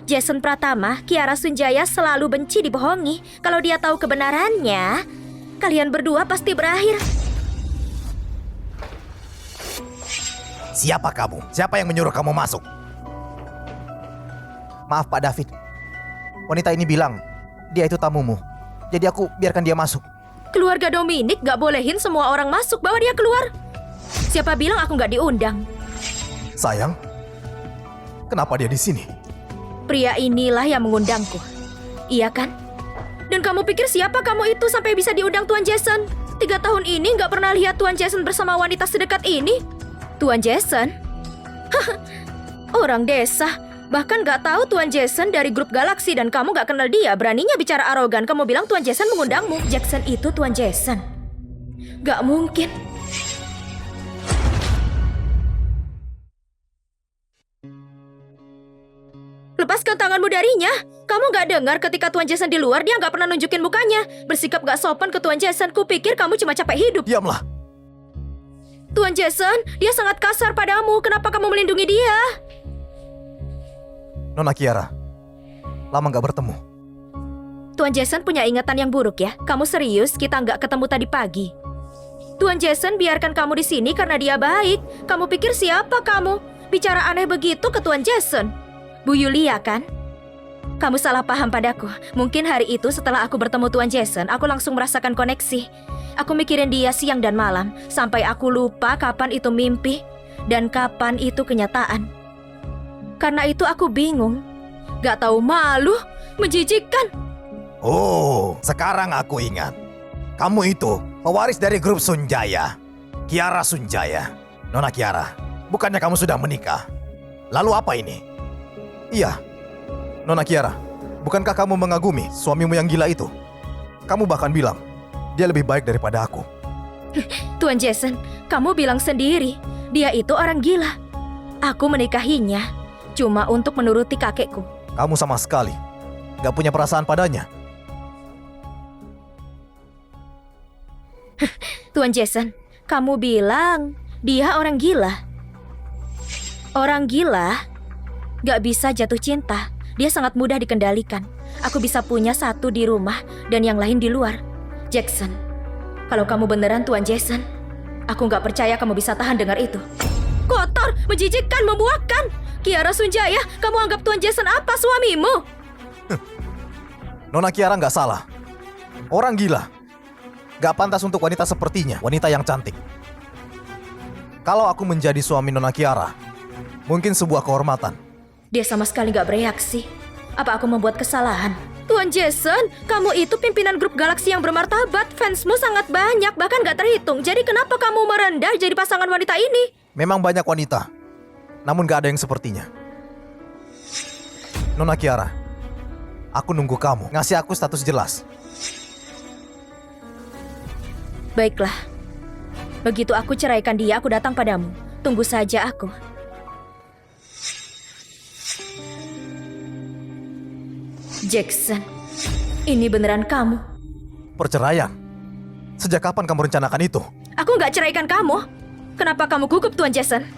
Jason Pratama, Kiara Sunjaya selalu benci dibohongi. Kalau dia tahu kebenarannya, kalian berdua pasti berakhir. Siapa kamu? Siapa yang menyuruh kamu masuk? Maaf Pak David. Wanita ini bilang dia itu tamumu. Jadi aku biarkan dia masuk. Keluarga Dominic gak bolehin semua orang masuk, bawa dia keluar. Siapa bilang aku gak diundang? Sayang, kenapa dia di sini? Pria inilah yang mengundangku. Iya kan? Dan kamu pikir siapa kamu itu sampai bisa diundang Tuan Jason? 3 tahun ini gak pernah lihat Tuan Jason bersama wanita sedekat ini. Tuan Jason? Orang desa. Bahkan gak tahu Tuan Jason dari grup Galaksi dan kamu gak kenal dia. Beraninya bicara arogan. Kamu bilang Tuan Jason mengundangmu. Jackson itu Tuan Jason. Gak mungkin. Lepaskan tanganmu darinya. Kamu gak dengar ketika Tuan Jason di luar, dia gak pernah nunjukin mukanya. Bersikap gak sopan ke Tuan Jason. Kupikir kamu cuma capek hidup. Diamlah. Tuan Jason, dia sangat kasar padamu. Kenapa kamu melindungi dia? Nona Kiara, lama gak bertemu. Tuan Jason punya ingatan yang buruk ya. Kamu serius kita nggak ketemu tadi pagi? Tuan Jason biarkan kamu di sini karena dia baik. Kamu pikir siapa kamu? Bicara aneh begitu ke Tuan Jason. Bu Yulia kan? Kamu salah paham padaku. Mungkin hari itu setelah aku bertemu Tuan Jason, aku langsung merasakan koneksi. Aku mikirin dia siang dan malam, sampai aku lupa kapan itu mimpi dan kapan itu kenyataan. Karena itu aku bingung. Gak tahu malu, menjijikkan. Oh, sekarang aku ingat. Kamu itu pewaris dari grup Sunjaya. Kiara Sunjaya. Nona Kiara, bukannya kamu sudah menikah? Lalu apa ini? Iya, Nona Kiara, bukankah kamu mengagumi suamimu yang gila itu? Kamu bahkan bilang, dia lebih baik daripada aku. Tuan Jason, kamu bilang sendiri, dia itu orang gila. Aku menikahinya cuma untuk menuruti kakekku. Kamu sama sekali gak punya perasaan padanya. Tuan Jason, kamu bilang dia orang gila. Orang gila gak bisa jatuh cinta. Dia sangat mudah dikendalikan. Aku bisa punya satu di rumah dan yang lain di luar. Jackson, kalau kamu beneran Tuan Jason, aku gak percaya kamu bisa tahan dengar itu. Kotor, menjijikkan, membuakkan. Kiara Sunjaya, kamu anggap Tuan Jason apa suamimu? Nona Kiara gak salah. Orang gila. Gak pantas untuk wanita sepertinya, wanita yang cantik. Kalau aku menjadi suami Nona Kiara, mungkin sebuah kehormatan. Dia sama sekali gak bereaksi. Apa aku membuat kesalahan? Tuan Jason, kamu itu pimpinan grup Galaksi yang bermartabat. Fansmu sangat banyak, bahkan gak terhitung. Jadi kenapa kamu merendah jadi pasangan wanita ini? Memang banyak wanita, namun gak ada yang sepertinya. Nona Kiara, aku nunggu kamu ngasih aku status jelas. Baiklah. Begitu aku ceraikan dia, aku datang padamu. Tunggu saja aku. Jackson, ini beneran kamu? Perceraian? Sejak kapan kamu rencanakan itu? Aku nggak ceraikan kamu. Kenapa kamu gugup, Tuan Jason?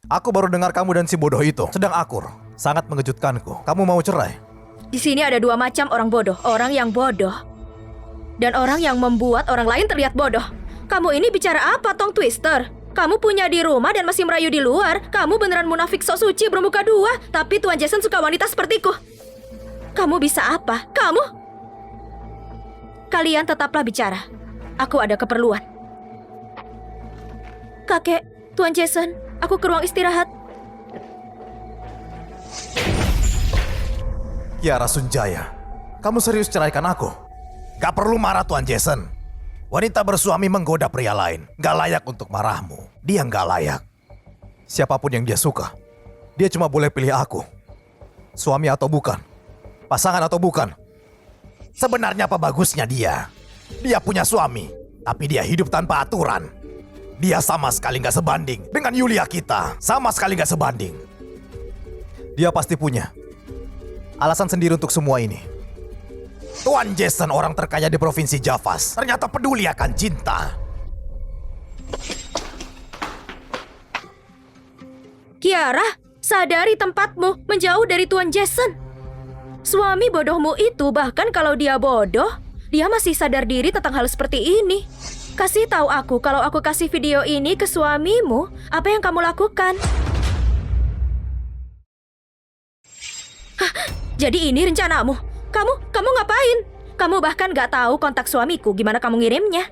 Aku baru dengar kamu dan si bodoh itu sedang akur. Sangat mengejutkanku. Kamu mau cerai? Di sini ada dua macam orang bodoh. Orang yang bodoh dan orang yang membuat orang lain terlihat bodoh. Kamu ini bicara apa, Tong Twister? Kamu punya di rumah dan masih merayu di luar. Kamu beneran munafik sok suci bermuka dua. Tapi Tuan Jason suka wanita sepertiku. Kamu bisa apa? Kalian tetaplah bicara. Aku ada keperluan. Kakek, Tuan Jason, aku ke ruang istirahat. Kiara Sunjaya, kamu serius ceraikan aku? Gak perlu marah Tuan Jason. Wanita bersuami menggoda pria lain. Gak layak untuk marahmu. Dia gak layak. Siapapun yang dia suka, dia cuma boleh pilih aku. Suami atau bukan, pasangan atau bukan. Sebenarnya apa bagusnya dia? Dia punya suami, tapi dia hidup tanpa aturan. Dia sama sekali nggak sebanding dengan Yulia kita. Sama sekali nggak sebanding. Dia pasti punya alasan sendiri untuk semua ini. Tuan Jason, orang terkaya di provinsi Javas, ternyata peduli akan cinta. Kiara, sadari tempatmu, menjauh dari Tuan Jason. Suami bodohmu itu bahkan kalau dia bodoh, dia masih sadar diri tentang hal seperti ini. Kasih tahu aku kalau aku kasih video ini ke suamimu, apa yang kamu lakukan? Hah, jadi ini rencanamu? Kamu ngapain? Kamu bahkan gak tahu kontak suamiku, gimana kamu ngirimnya?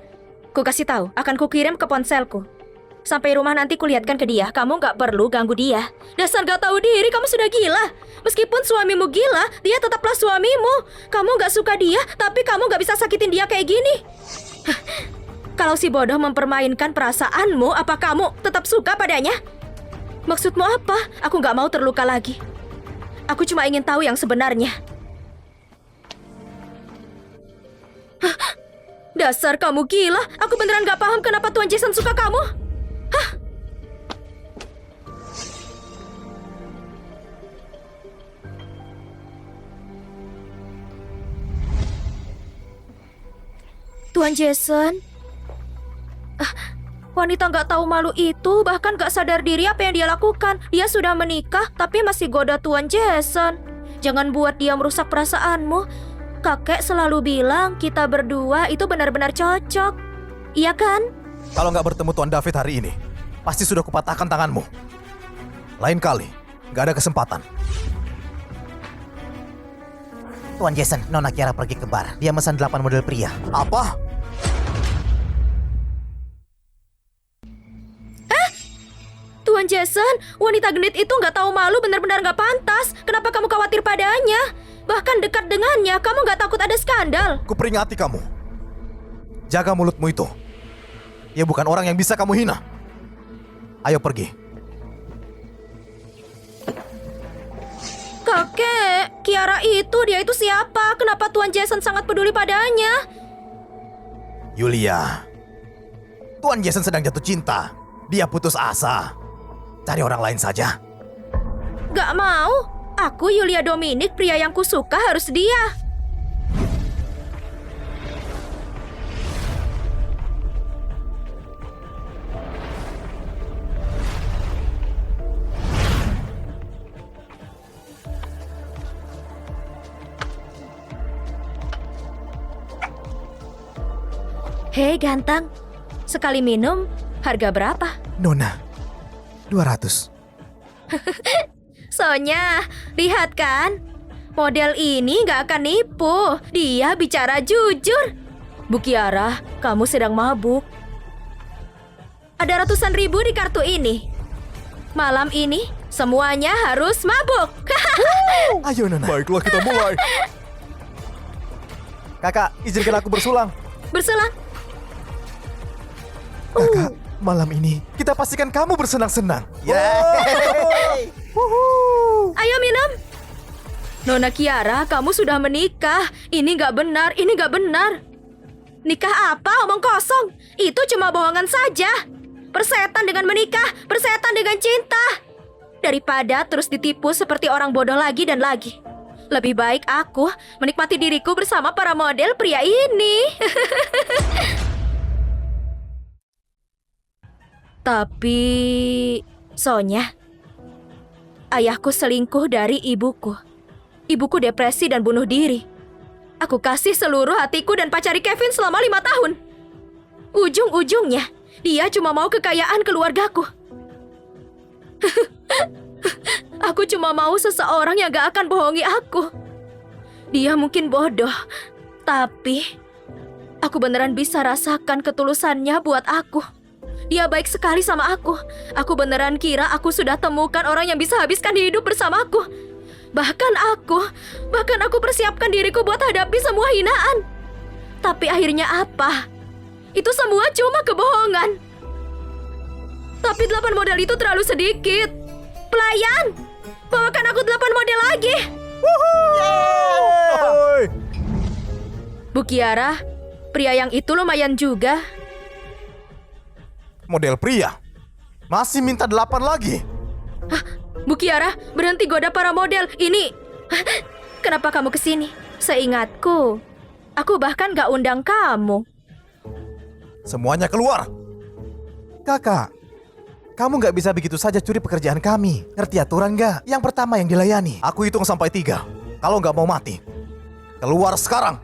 Ku kasih tahu, akan kukirim ke ponselku. Sampai rumah nanti kulihatkan ke dia, kamu gak perlu ganggu dia. Dasar gak tahu diri, kamu sudah gila. Meskipun suamimu gila, dia tetaplah suamimu. Kamu gak suka dia, tapi kamu gak bisa sakitin dia kayak gini. Hah, kalau si bodoh mempermainkan perasaanmu, apa kamu tetap suka padanya? Maksudmu apa? Aku gak mau terluka lagi. Aku cuma ingin tahu yang sebenarnya. Hah, dasar kamu gila. Aku beneran gak paham kenapa Tuan Jason suka kamu. Hah? Tuan Jason, wanita nggak tahu malu itu bahkan nggak sadar diri apa yang dia lakukan. Dia sudah menikah tapi masih goda Tuan Jason. Jangan buat dia merusak perasaanmu. Kakek selalu bilang kita berdua itu benar-benar cocok. Iya kan? Kalau nggak bertemu Tuan David hari ini, pasti sudah kupatahkan tanganmu. Lain kali, nggak ada kesempatan. Tuan Jason, Nona Kiara pergi ke bar. Dia mesan 8 model pria. Apa? Tuan Jason, wanita genit itu nggak tahu malu, benar-benar nggak pantas. Kenapa kamu khawatir padanya? Bahkan dekat dengannya, kamu nggak takut ada skandal? Kuperingati kamu. Jaga mulutmu itu. Dia bukan orang yang bisa kamu hina. Ayo pergi. Kakek, Kiara dia itu siapa? Kenapa Tuan Jason sangat peduli padanya? Yulia. Tuan Jason sedang jatuh cinta. Dia putus asa. Cari orang lain saja. Gak mau. Aku Yulia Dominic, pria yang kusuka harus dia. Hei ganteng, sekali minum harga berapa? Nona, 200. Sonya, lihat kan? Model ini gak akan nipu. Dia bicara jujur. Bu Kiara, kamu sedang mabuk. Ada ratusan ribu di kartu ini. Malam ini semuanya harus mabuk. Ayo Nona. Baiklah, kita mulai. Kakak, izinkan aku bersulang. Berselang. Kakak, malam ini kita pastikan kamu bersenang-senang. Ayo minum. Nona Kiara, kamu sudah menikah. Ini gak benar, ini gak benar. Nikah apa? Omong kosong. Itu cuma bohongan saja. Persetan dengan menikah, persetan dengan cinta. Daripada terus ditipu seperti orang bodoh lagi dan lagi. Lebih baik aku menikmati diriku bersama para model pria ini. Tapi, Sonya, ayahku selingkuh dari ibuku. Ibuku depresi dan bunuh diri. Aku kasih seluruh hatiku dan pacari Kevin selama 5 tahun. Ujung-ujungnya, dia cuma mau kekayaan keluargaku. Aku cuma mau seseorang yang gak akan bohongi aku. Dia mungkin bodoh, tapi aku beneran bisa rasakan ketulusannya buat aku. Dia baik sekali sama aku. Aku beneran kira aku sudah temukan orang yang bisa habiskan hidup bersamaku. Bahkan aku persiapkan diriku buat hadapi semua hinaan. Tapi akhirnya apa? Itu semua cuma kebohongan. Tapi 8 model itu terlalu sedikit. Pelayan, bawakan aku 8 model lagi. Bu Kiara, pria yang itu lumayan juga. Model pria. Masih minta 8 lagi. Bu Kiara, berhenti goda para model. Ini... Kenapa kamu kesini? Seingatku, aku bahkan gak undang kamu. Semuanya keluar. Kakak, kamu nggak bisa begitu saja curi pekerjaan kami. Ngerti aturan nggak? Yang pertama yang dilayani. Aku hitung sampai 3. Kalau nggak mau mati, keluar sekarang.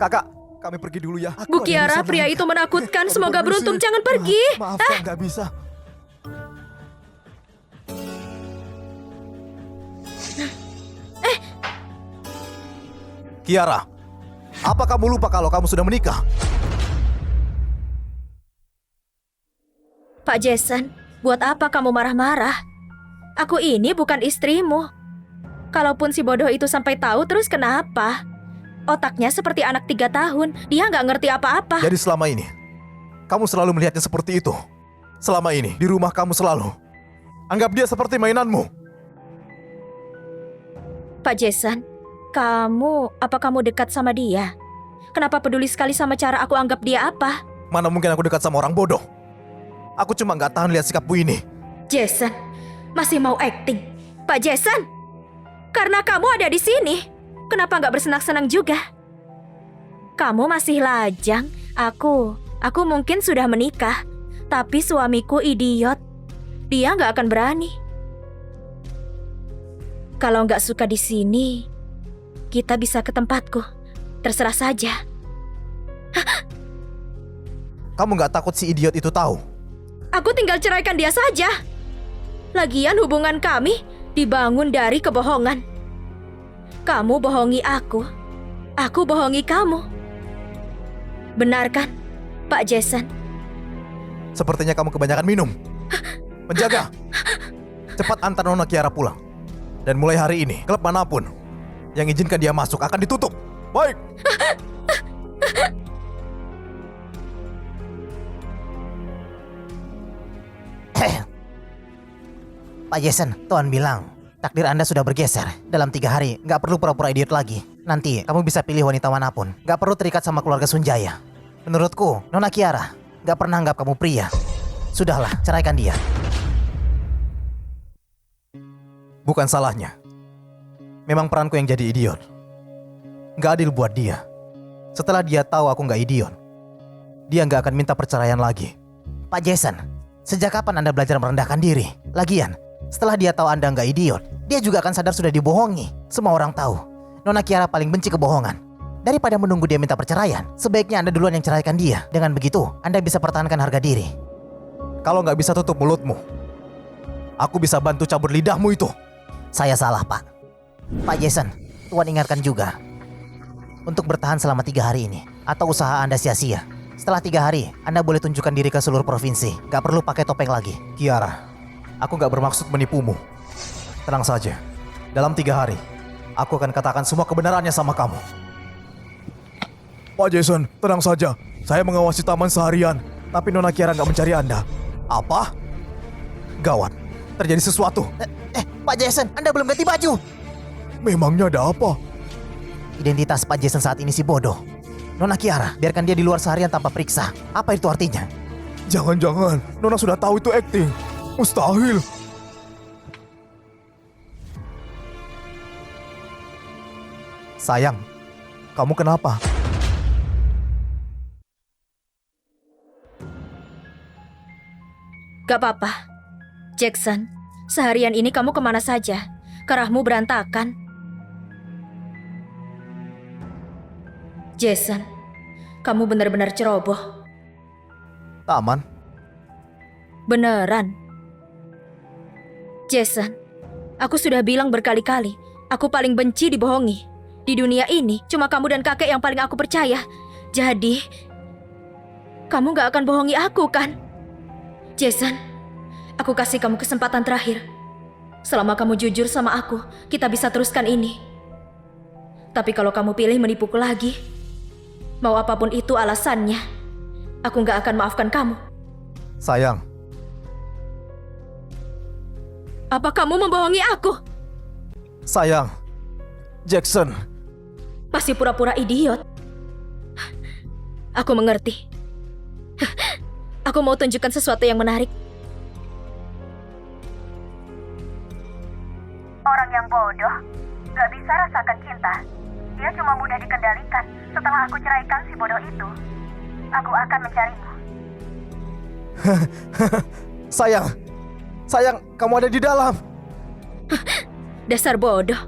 Kakak, kami pergi dulu ya. Bu Kiara, pria itu menakutkan. Semoga beruntung, jangan pergi. Maaf, Kak, nggak bisa. Kiara, apa kamu lupa kalau kamu sudah menikah? Pak Jason, buat apa kamu marah-marah? Aku ini bukan istrimu. Kalaupun si bodoh itu sampai tahu, terus kenapa? Otaknya seperti anak 3 tahun. Dia nggak ngerti apa-apa. Jadi selama ini, kamu selalu melihatnya seperti itu. Selama ini, di rumah kamu selalu anggap dia seperti mainanmu. Pak Jason, apa kamu dekat sama dia? Kenapa peduli sekali sama cara aku anggap dia apa? Mana mungkin aku dekat sama orang bodoh. Aku cuma nggak tahan lihat sikapmu ini. Jason, masih mau acting? Pak Jason, karena kamu ada di sini, kenapa nggak bersenang-senang juga? Kamu masih lajang. Aku mungkin sudah menikah, tapi suamiku idiot. Dia nggak akan berani. Kalau nggak suka di sini, kita bisa ke tempatku. Terserah saja. Kamu nggak takut si idiot itu tahu? Aku tinggal ceraikan dia saja. Lagian hubungan kami dibangun dari kebohongan. Kamu bohongi aku bohongi kamu. Benar kan, Pak Jason? Sepertinya kamu kebanyakan minum. Penjaga, cepat antar Nona Kiara pulang. Dan mulai hari ini, klub manapun yang izinkan dia masuk akan ditutup. Baik. Pak Jason, Tuan bilang takdir Anda sudah bergeser. Dalam 3 hari, nggak perlu pura-pura idiot lagi. Nanti kamu bisa pilih wanita manapun. Nggak perlu terikat sama keluarga Sunjaya. Menurutku, Nona Kiara nggak pernah anggap kamu pria. Sudahlah, ceraikan dia. Bukan salahnya. Memang peranku yang jadi idiot. Nggak adil buat dia. Setelah dia tahu aku nggak idiot, dia nggak akan minta perceraian lagi. Pak Jason, sejak kapan Anda belajar merendahkan diri? Lagian, setelah dia tahu Anda nggak idiot, dia juga akan sadar sudah dibohongi. Semua orang tahu, Nona Kiara paling benci kebohongan. Daripada menunggu dia minta perceraian, sebaiknya Anda duluan yang ceraikan dia. Dengan begitu, Anda bisa pertahankan harga diri. Kalau nggak bisa tutup mulutmu, aku bisa bantu cabut lidahmu itu. Saya salah, Pak. Pak Jason, Tuan ingatkan juga. Untuk bertahan selama 3 hari ini, atau usaha Anda sia-sia. Setelah 3 hari, Anda boleh tunjukkan diri ke seluruh provinsi. Gak perlu pakai topeng lagi. Kiara, aku nggak bermaksud menipumu. Tenang saja. Dalam 3 hari, aku akan katakan semua kebenarannya sama kamu. Pak Jason, tenang saja. Saya mengawasi taman seharian, tapi Nona Kiara nggak mencari Anda. Apa? Gawat, terjadi sesuatu. Pak Jason, Anda belum ganti baju. Memangnya ada apa? Identitas Pak Jason saat ini si bodoh. Nona Kiara, biarkan dia di luar seharian tanpa periksa. Apa itu artinya? Jangan-jangan Nona sudah tahu itu acting. Mustahil. Sayang, kamu kenapa? Gak apa-apa. Jackson, seharian ini kamu kemana saja? Kerahmu berantakan. Jason, kamu benar-benar ceroboh. Taman? Beneran. Jason, aku sudah bilang berkali-kali, aku paling benci dibohongi. Di dunia ini, cuma kamu dan kakek yang paling aku percaya. Jadi, kamu gak akan bohongi aku, kan? Jason, aku kasih kamu kesempatan terakhir. Selama kamu jujur sama aku, kita bisa teruskan ini. Tapi kalau kamu pilih menipuku lagi, mau apapun itu alasannya, aku gak akan maafkan kamu. Sayang, Apa kamu membohongi aku? sayang. Jackson, Masih pura-pura idiot. Aku mengerti. Aku mau tunjukkan sesuatu yang menarik. Orang yang bodoh gak bisa rasakan cinta. Dia cuma mudah dikendalikan. Setelah aku ceraikan si bodoh itu, aku akan mencarimu. Sayang, kamu ada di dalam. Dasar bodoh.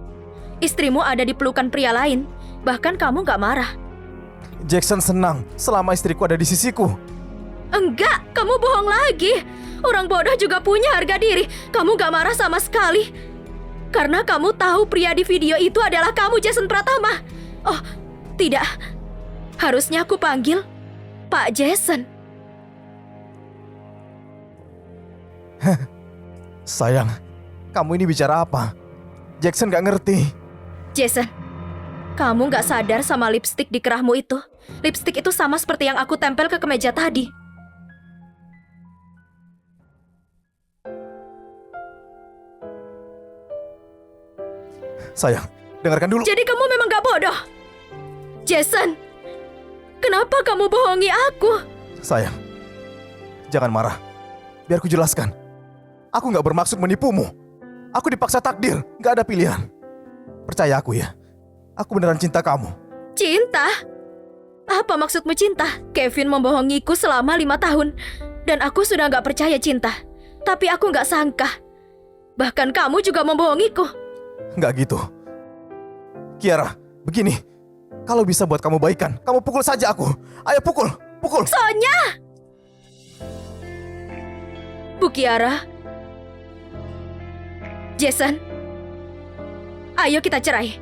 Istrimu ada di pelukan pria lain. Bahkan kamu gak marah. Jackson senang selama istriku ada di sisiku. Enggak, kamu bohong lagi. Orang bodoh juga punya harga diri. Kamu gak marah sama sekali. Karena kamu tahu pria di video itu adalah kamu, Jason Pratama. Oh, tidak. Harusnya aku panggil Pak Jason. Sayang, kamu ini bicara apa? Jackson gak ngerti. Jason, kamu gak sadar sama lipstik di kerahmu itu? Lipstik itu sama seperti yang aku tempel ke kemeja tadi. Sayang, dengarkan dulu. Jadi kamu memang gak bodoh? Jason, kenapa kamu bohongi aku? Sayang, jangan marah. Biar ku jelaskan. Aku gak bermaksud menipumu. Aku dipaksa takdir, gak ada pilihan. Percaya aku ya. Aku beneran cinta kamu. Cinta? Apa maksudmu cinta? Kevin membohongiku selama 5 tahun. Dan aku sudah gak percaya cinta. Tapi aku gak sangka. Bahkan kamu juga membohongiku. Nggak gitu. Kiara, begini. Kalau bisa buat kamu baikan, kamu pukul saja aku. Ayo pukul, pukul. Sonya! Bu Kiara. Jason. Ayo kita cerai.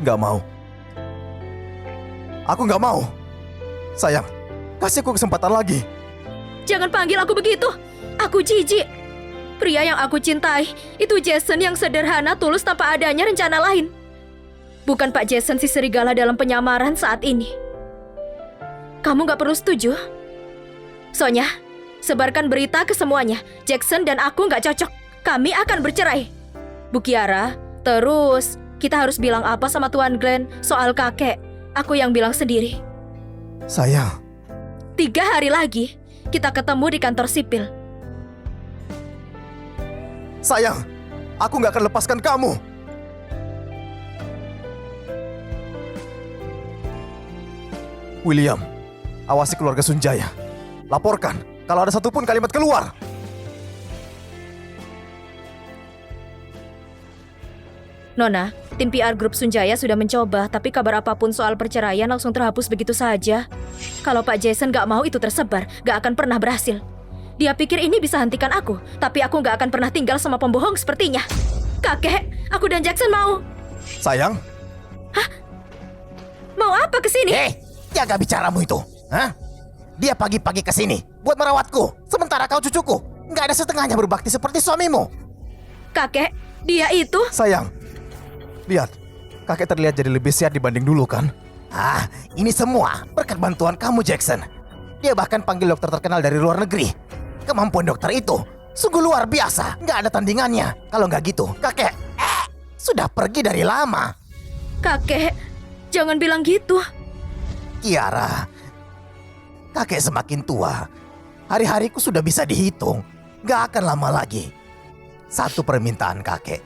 Nggak mau. Aku nggak mau. Sayang, kasih aku kesempatan lagi. Jangan panggil aku begitu. Aku jijik. Pria yang aku cintai itu Jason yang sederhana, tulus tanpa adanya rencana lain. Bukan Pak Jason si serigala dalam penyamaran saat ini. Kamu gak perlu setuju. Sonya, sebarkan berita ke semuanya. Jackson dan aku gak cocok. Kami akan bercerai. Bu Kiara, terus kita harus bilang apa sama Tuan Glenn soal kakek? Aku yang bilang sendiri. Sayang, 3 hari lagi kita ketemu di kantor sipil. sayang, aku nggak akan lepaskan kamu. William, awasi keluarga Sunjaya. Laporkan kalau ada satupun kalimat keluar. Nona, tim PR Grup Sunjaya sudah mencoba, tapi kabar apapun soal perceraian langsung terhapus begitu saja. Kalau Pak Jason gak mau itu tersebar, gak akan pernah berhasil. Dia pikir ini bisa hentikan aku, tapi aku gak akan pernah tinggal sama pembohong sepertinya. Kakek, aku dan Jackson mau. Sayang, Mau apa kesini? Jaga bicaramu itu. Hah? Dia pagi-pagi kesini buat merawatku, sementara kau cucuku nggak ada setengahnya berbakti seperti suamimu. Kakek, dia itu... sayang. Lihat, kakek terlihat jadi lebih sehat dibanding dulu kan? Ah, ini semua berkat bantuan kamu, Jackson. Dia bahkan panggil dokter terkenal dari luar negeri. Kemampuan dokter itu sungguh luar biasa, nggak ada tandingannya. Kalau nggak gitu, kakek sudah pergi dari lama. Kakek, jangan bilang gitu. Kiara, kakek semakin tua. Hari-hariku sudah bisa dihitung. Nggak akan lama lagi. Satu permintaan kakek.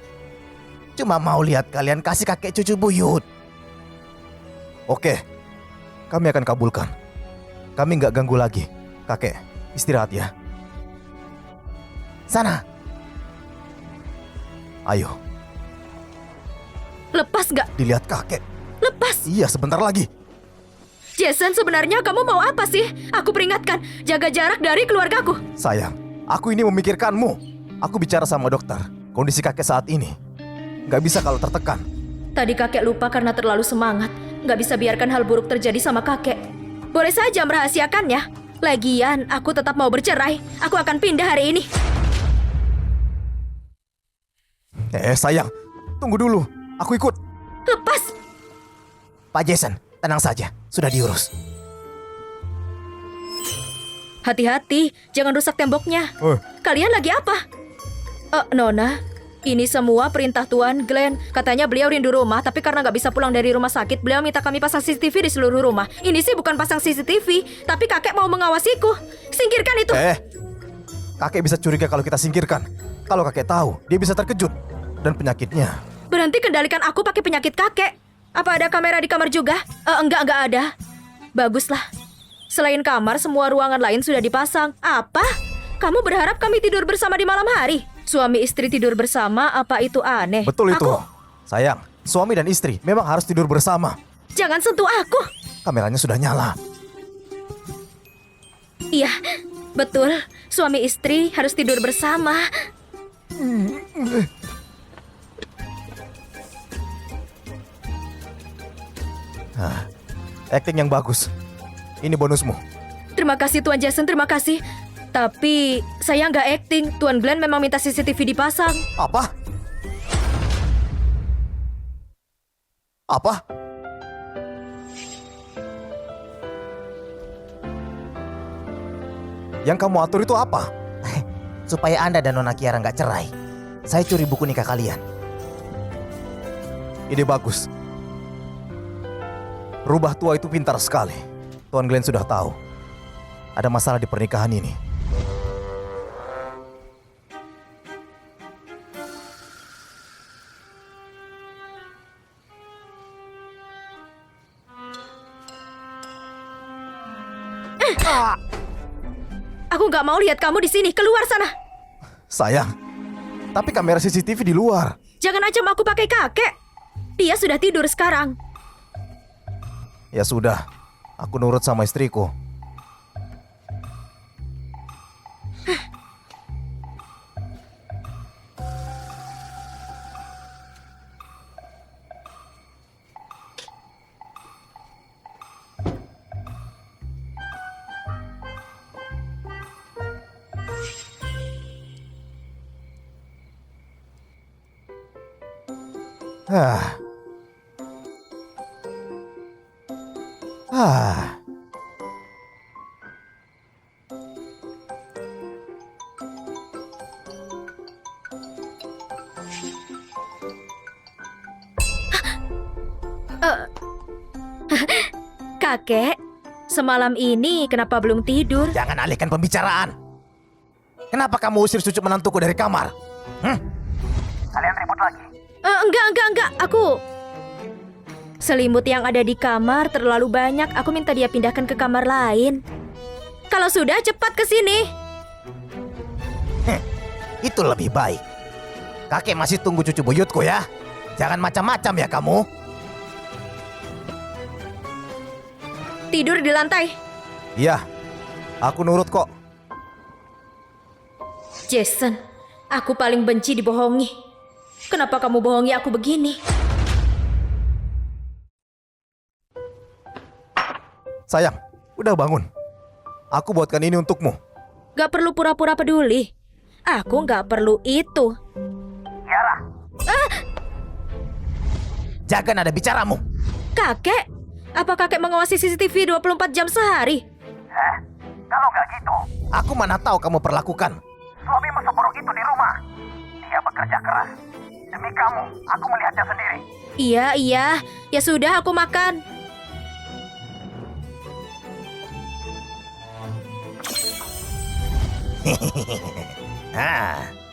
Cuma mau lihat kalian kasih kakek cucu buyut. Oke, kami akan kabulkan. Kami nggak ganggu lagi. Kakek, istirahat ya. Sana. Ayo, Lepas gak? dilihat kakek. Lepas. Iya, sebentar lagi. Jason, sebenarnya kamu mau apa sih? Aku peringatkan, jaga jarak dari keluargaku. Sayang, aku ini memikirkanmu. Aku bicara sama dokter. Kondisi kakek saat ini nggak bisa kalau tertekan. Tadi kakek lupa karena terlalu semangat. Nggak bisa biarkan hal buruk terjadi sama kakek. Boleh saja merahasiakannya. Lagian, aku tetap mau bercerai. Aku akan pindah hari ini. Sayang, tunggu dulu. Aku ikut. Lepas. Pak Jason, tenang saja. Sudah diurus. Hati-hati, jangan rusak temboknya. Kalian lagi apa? Nona, Ini semua perintah Tuan Glenn. Katanya beliau rindu rumah, tapi karena nggak bisa pulang dari rumah sakit, beliau minta kami pasang CCTV di seluruh rumah. Ini sih bukan pasang CCTV, tapi kakek mau mengawasiku. Singkirkan itu. Kakek bisa curiga kalau kita singkirkan. Kalau kakek tahu, dia bisa terkejut. Dan penyakitnya. Berhenti kendalikan aku pakai penyakit kakek. Apa ada kamera di kamar juga? Enggak ada. Baguslah. Selain kamar, semua ruangan lain sudah dipasang. Apa? Kamu berharap kami tidur bersama di malam hari? Suami istri tidur bersama, apa itu aneh? Betul itu. Aku- Sayang, suami dan istri memang harus tidur bersama. Jangan sentuh aku. Kameranya sudah nyala. Iya, betul. Suami istri harus tidur bersama. Acting yang bagus. Ini bonusmu. Terima kasih Tuan Jason, terima kasih. Tapi saya nggak acting. Tuan Glenn memang minta CCTV dipasang. Apa? Apa? Yang kamu atur itu apa? Supaya Anda dan Nona Kiara nggak cerai. Saya curi buku nikah kalian. Ide bagus. Rubah tua itu pintar sekali. Tuan Glenn sudah tahu. Ada masalah di pernikahan ini. Aku nggak mau lihat kamu di sini. Keluar sana. Sayang, tapi kamera CCTV di luar. Jangan ancam aku pakai kakek. Dia sudah tidur sekarang. Ya sudah, aku nurut sama istriku. Ah. Ah. Kakek, semalam ini kenapa belum tidur? Jangan alihkan pembicaraan. Kenapa kamu usir cucu menantuku dari kamar? Kalian ribut lagi. Enggak. Aku... Selimut yang ada di kamar terlalu banyak. Aku minta dia pindahkan ke kamar lain. Kalau sudah, cepat ke sini. Itu lebih baik. Kakek masih tunggu cucu buyutku ya. Jangan macam-macam ya kamu. Tidur di lantai. Iya, aku nurut kok. Jason, aku paling benci dibohongi. Kenapa kamu bohongi aku begini? Sayang, udah bangun. Aku buatkan ini untukmu. Gak perlu pura-pura peduli. Aku gak perlu itu. Kiara, Jaga nada bicaramu. Kakek, apa kakek mengawasi CCTV 24 jam sehari? kalau nggak gitu, Aku mana tahu kamu perlakukan. suamimu seburuk itu di rumah. Dia bekerja keras. Demi kamu, aku melihatnya sendiri. Iya. Ya sudah, aku makan.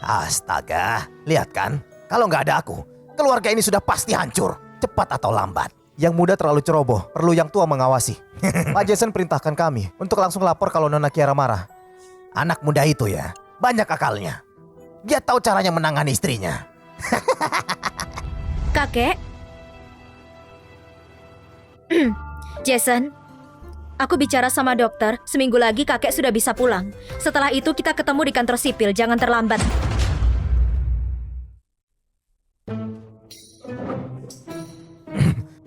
Astaga. Lihat kan? Kalau nggak ada aku, keluarga ini sudah pasti hancur. Cepat atau lambat. Yang muda terlalu ceroboh, perlu yang tua mengawasi. Pak Jason perintahkan kami untuk langsung lapor kalau Nona Kiara marah. Anak muda itu ya, banyak akalnya. Dia tahu caranya menangani istrinya. Kakek? Jason, aku bicara sama dokter. Seminggu lagi kakek sudah bisa pulang. Setelah itu kita ketemu di kantor sipil. Jangan terlambat.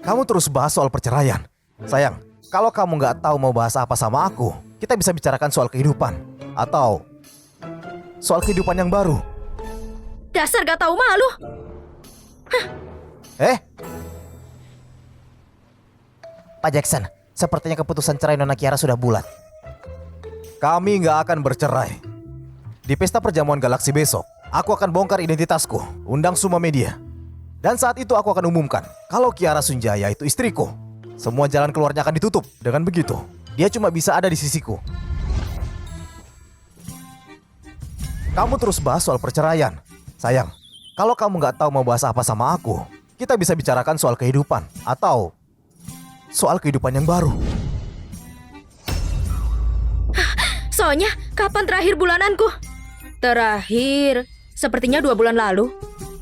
Kamu terus bahas soal perceraian. Sayang, kalau kamu nggak tahu mau bahas apa sama aku, kita bisa bicarakan soal kehidupan. Atau soal kehidupan yang baru. Dasar gak tahu malu. Pak Jackson, sepertinya keputusan cerai Nona Kiara sudah bulat. Kami nggak akan bercerai. Di pesta perjamuan galaksi besok, Aku akan bongkar identitasku, undang semua media. Dan saat itu aku akan umumkan kalau Kiara Sunjaya itu istriku. Semua jalan keluarnya akan ditutup. Dengan begitu, dia cuma bisa ada di sisiku. Kamu terus bahas soal perceraian. Sayang, kalau kamu nggak tahu mau bahas apa sama aku, kita bisa bicarakan soal kehidupan atau soal kehidupan yang baru. Soalnya, kapan terakhir bulananku? Terakhir, sepertinya 2 bulan lalu.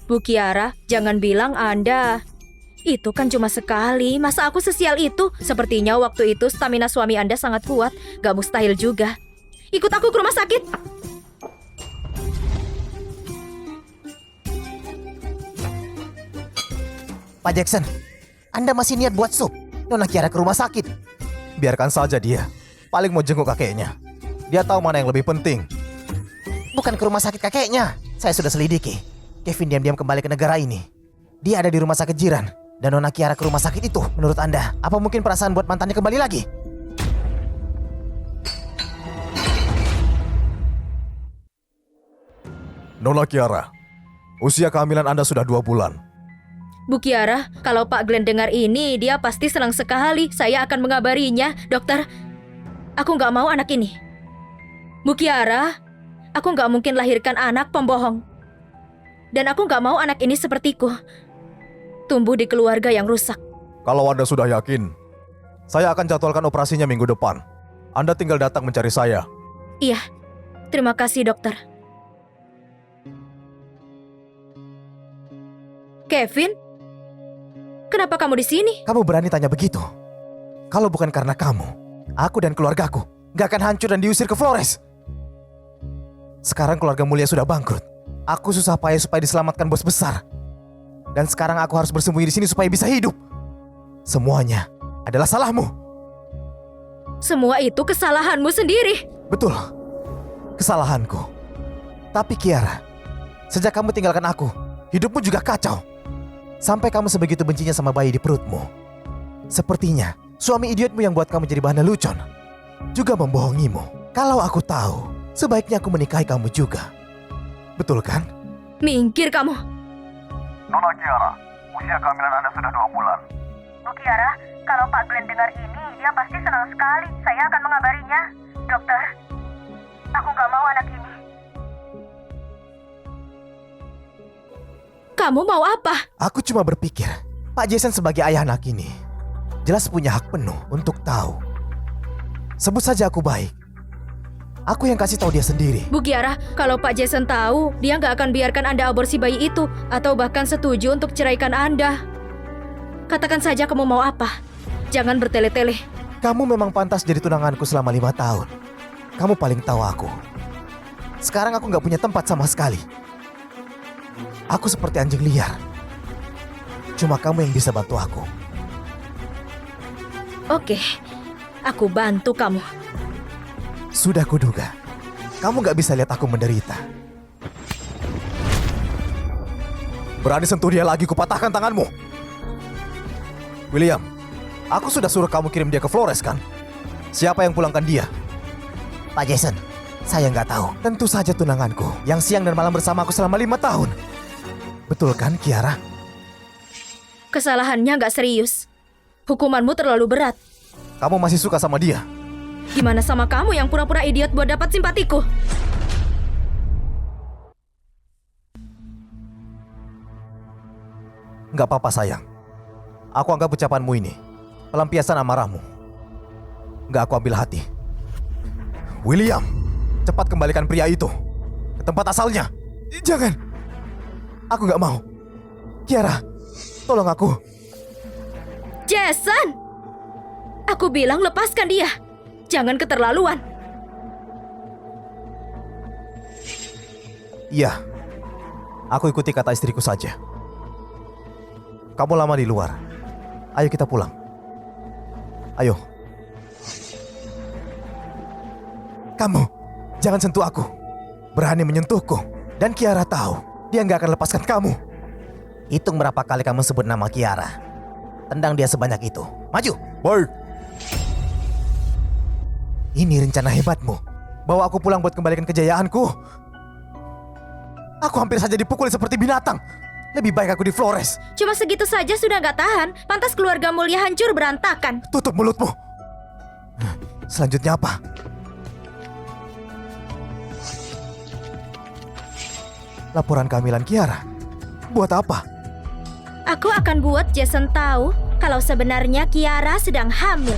Bu Kiara, jangan bilang Anda. Itu kan cuma sekali, masa aku sesial itu? Sepertinya waktu itu stamina suami Anda sangat kuat, gak mustahil juga. Ikut aku ke rumah sakit. Pak Jackson, Anda masih niat buat sup? Nona Kiara ke rumah sakit. Biarkan saja dia. Paling mau jenguk kakeknya. Dia tahu mana yang lebih penting. Bukan ke rumah sakit kakeknya. Saya sudah selidiki. Kevin diam-diam kembali ke negara ini. Dia ada di rumah sakit jiran. Dan Nona Kiara ke rumah sakit itu, menurut Anda, apa mungkin perasaan buat mantannya kembali lagi? Nona Kiara, usia kehamilan Anda sudah 2 bulan. Bu Kiara, kalau Pak Glenn dengar ini, dia pasti senang sekali. Saya akan mengabarinya. Dokter, aku nggak mau anak ini. Bu Kiara, aku nggak mungkin lahirkan anak pembohong. Dan aku nggak mau anak ini sepertiku. Tumbuh di keluarga yang rusak. Kalau Anda sudah yakin, saya akan jadwalkan operasinya minggu depan. Anda tinggal datang mencari saya. Iya, terima kasih dokter. Kevin? Kenapa kamu di sini? Kamu berani tanya begitu? Kalau bukan karena kamu, aku dan keluargaku gak akan hancur dan diusir ke Flores. Sekarang keluarga mulia sudah bangkrut. Aku susah payah supaya diselamatkan bos besar. Dan sekarang aku harus bersembunyi di sini supaya bisa hidup. Semuanya adalah salahmu. Semua itu kesalahanmu sendiri. Betul, kesalahanku. Tapi Kiara, sejak kamu tinggalkan aku, hidupmu juga kacau. Sampai kamu sebegitu bencinya sama bayi di perutmu. Sepertinya suami idiotmu yang buat kamu jadi bahan lelucon juga membohongimu. Kalau aku tahu, sebaiknya aku menikahi kamu juga. Betul kan? Minggir kamu. Nona Kiara, usia kehamilan Anda sudah 2 bulan. Bu Kiara, kalau Pak Glenn dengar ini, dia pasti senang sekali. Saya akan mengabarinya. Dokter, aku nggak mau anak ini. Kamu mau apa? Aku cuma berpikir, Pak Jason sebagai ayah anak ini jelas punya hak penuh untuk tahu. Sebut saja aku baik. Aku yang kasih tahu dia sendiri. Bu Kiara, kalau Pak Jason tahu, dia nggak akan biarkan Anda aborsi bayi itu, atau bahkan setuju untuk ceraikan Anda. Katakan saja kamu mau apa. Jangan bertele-tele. Kamu memang pantas jadi tunanganku selama 5 tahun. Kamu paling tahu aku. Sekarang aku nggak punya tempat sama sekali. Aku seperti anjing liar. Cuma kamu yang bisa bantu aku. Oke, aku bantu kamu. Sudah kuduga, kamu gak bisa lihat aku menderita. Berani sentuh dia lagi, kupatahkan tanganmu. William, aku sudah suruh kamu kirim dia ke Flores kan? Siapa yang pulangkan dia? Pak Jason, saya nggak tahu. Tentu saja tunanganku yang siang dan malam bersama aku selama 5 tahun. Betul kan, Kiara? Kesalahannya nggak serius. Hukumanmu terlalu berat. Kamu masih suka sama dia? Gimana sama kamu yang pura-pura idiot buat dapat simpatiku? Nggak apa-apa sayang. Aku anggap ucapanmu ini pelampiasan amarahmu. Nggak aku ambil hati. William, cepat kembalikan pria itu ke tempat asalnya. Jangan. Aku nggak mau. Kiara, tolong aku. Jason! Aku bilang lepaskan dia. Jangan keterlaluan. Iya, aku ikuti kata istriku saja. Kamu lama di luar. Ayo kita pulang. Ayo. Kamu, jangan sentuh aku. Berani menyentuhku. Dan Kiara tahu, dia nggak akan lepaskan kamu. Hitung berapa kali kamu sebut nama Kiara. Tendang dia sebanyak itu. Maju. Baik. Ini rencana hebatmu. Bawa aku pulang buat kembalikan kejayaanku. Aku hampir saja dipukul seperti binatang. Lebih baik aku di Flores. Cuma segitu saja sudah nggak tahan. Pantas keluarga mulia hancur berantakan. Tutup mulutmu. Selanjutnya apa? Laporan kehamilan Kiara. Buat apa? Aku akan buat Jason tahu kalau sebenarnya Kiara sedang hamil.